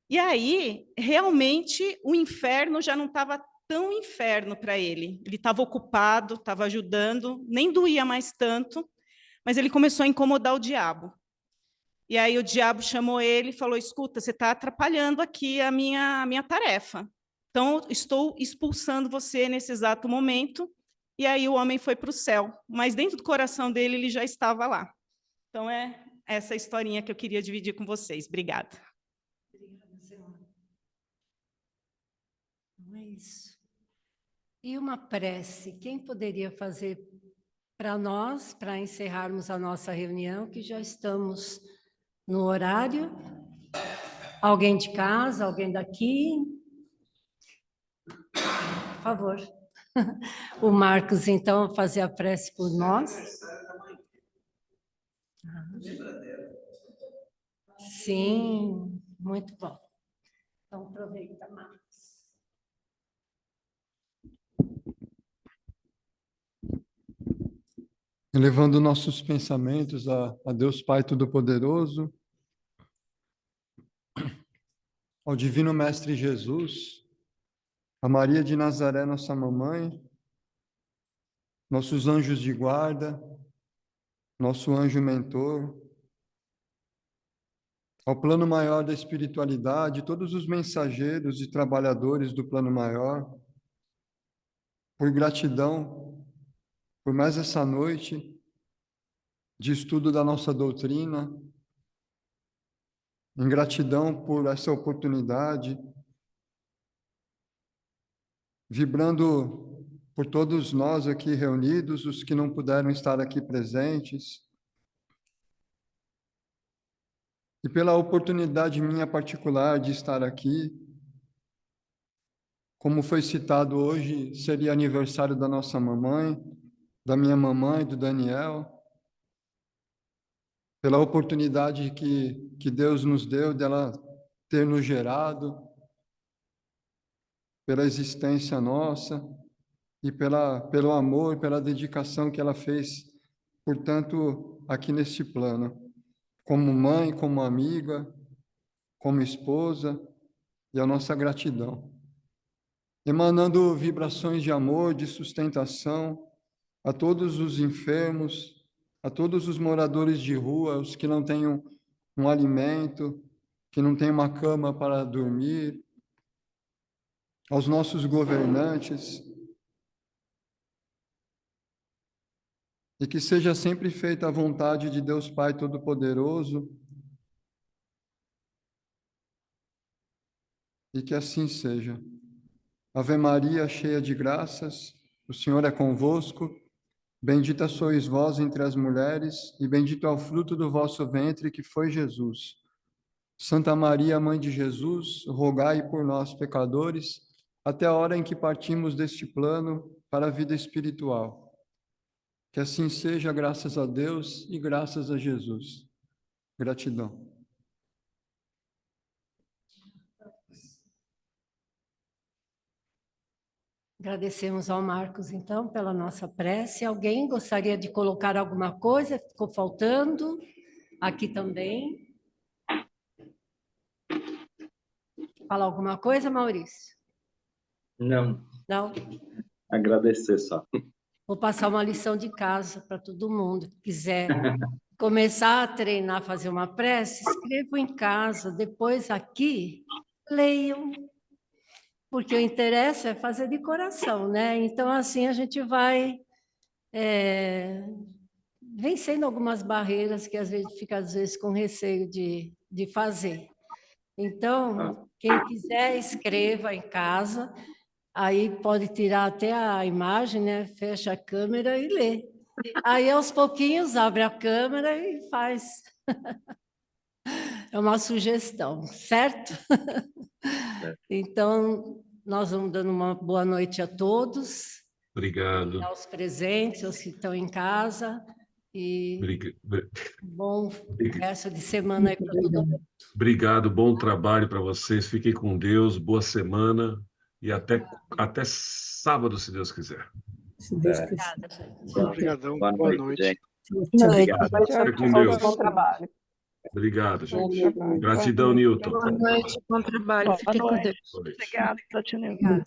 E aí, realmente, o inferno já não estava tão inferno para ele. Ele estava ocupado, estava ajudando, nem doía mais tanto, mas ele começou a incomodar o diabo. E aí o diabo chamou ele e falou: escuta, você está atrapalhando aqui a minha tarefa. Então, estou expulsando você nesse exato momento. E aí o homem foi para o céu, mas dentro do coração dele ele já estava lá. Então, é essa historinha que eu queria dividir com vocês. Obrigada. Obrigada, senhora. Não é isso. E uma prece, quem poderia fazer para nós, para encerrarmos a nossa reunião, que já estamos no horário? Alguém de casa, alguém daqui? Por favor. O Marcos, então, fazer a prece por nós. Sim, muito bom. Então, aproveita, Marcos. Elevando nossos pensamentos a Deus Pai Todo-Poderoso, ao Divino Mestre Jesus, a Maria de Nazaré, nossa mamãe, nossos anjos de guarda, nosso anjo mentor, ao plano maior da espiritualidade, todos os mensageiros e trabalhadores do plano maior, por gratidão, por mais essa noite de estudo da nossa doutrina, em gratidão por essa oportunidade, vibrando por todos nós aqui reunidos, os que não puderam estar aqui presentes, e pela oportunidade minha particular de estar aqui. Como foi citado hoje, seria aniversário da nossa mamãe, da minha mamãe, do Daniel, pela oportunidade que Deus nos deu dela ter nos gerado, pela existência nossa e pelo amor, pela dedicação que ela fez, portanto, aqui neste plano, como mãe, como amiga, como esposa, e a nossa gratidão. Emanando vibrações de amor, de sustentação a todos os enfermos, a todos os moradores de rua, os que não têm um alimento, que não têm uma cama para dormir, aos nossos governantes, e que seja sempre feita a vontade de Deus Pai Todo-Poderoso, e que assim seja. Ave Maria, cheia de graças, o Senhor é convosco, bendita sois vós entre as mulheres, e bendito é o fruto do vosso ventre, que foi Jesus. Santa Maria, Mãe de Jesus, rogai por nós, pecadores, até a hora em que partimos deste plano, para a vida espiritual. Que assim seja, graças a Deus e graças a Jesus. Gratidão. Agradecemos ao Marcos, então, pela nossa prece. Alguém gostaria de colocar alguma coisa? Ficou faltando? Aqui também. Falar alguma coisa, Maurício? Não, Não? agradecer só. Vou passar uma lição de casa para todo mundo que quiser começar a treinar, fazer uma prece, escrevam em casa, depois aqui, leiam, porque o interesse é fazer de coração, né? Então, assim, a gente vai vencendo algumas barreiras que às vezes fica com receio de fazer. Então, quem quiser, escreva em casa, aí pode tirar até a imagem, né? Fecha a câmera e lê. Aí, aos pouquinhos, abre a câmera e faz. É uma sugestão, certo? Então, nós vamos dando uma boa noite a todos. Obrigado. Aos presentes, aos que estão em casa. E bom resto de semana aí para todo mundo. Obrigado, bom trabalho para vocês. Fiquem com Deus, boa semana e até sábado, se Deus quiser. Se Deus quiser. Obrigadão, boa noite. Gente. Obrigado. Fique com Deus. Bom trabalho. Obrigado, gente. Gratidão, Nilton. Boa noite, bom trabalho. Fique com Deus. Boa noite. Obrigada, tio Nilton.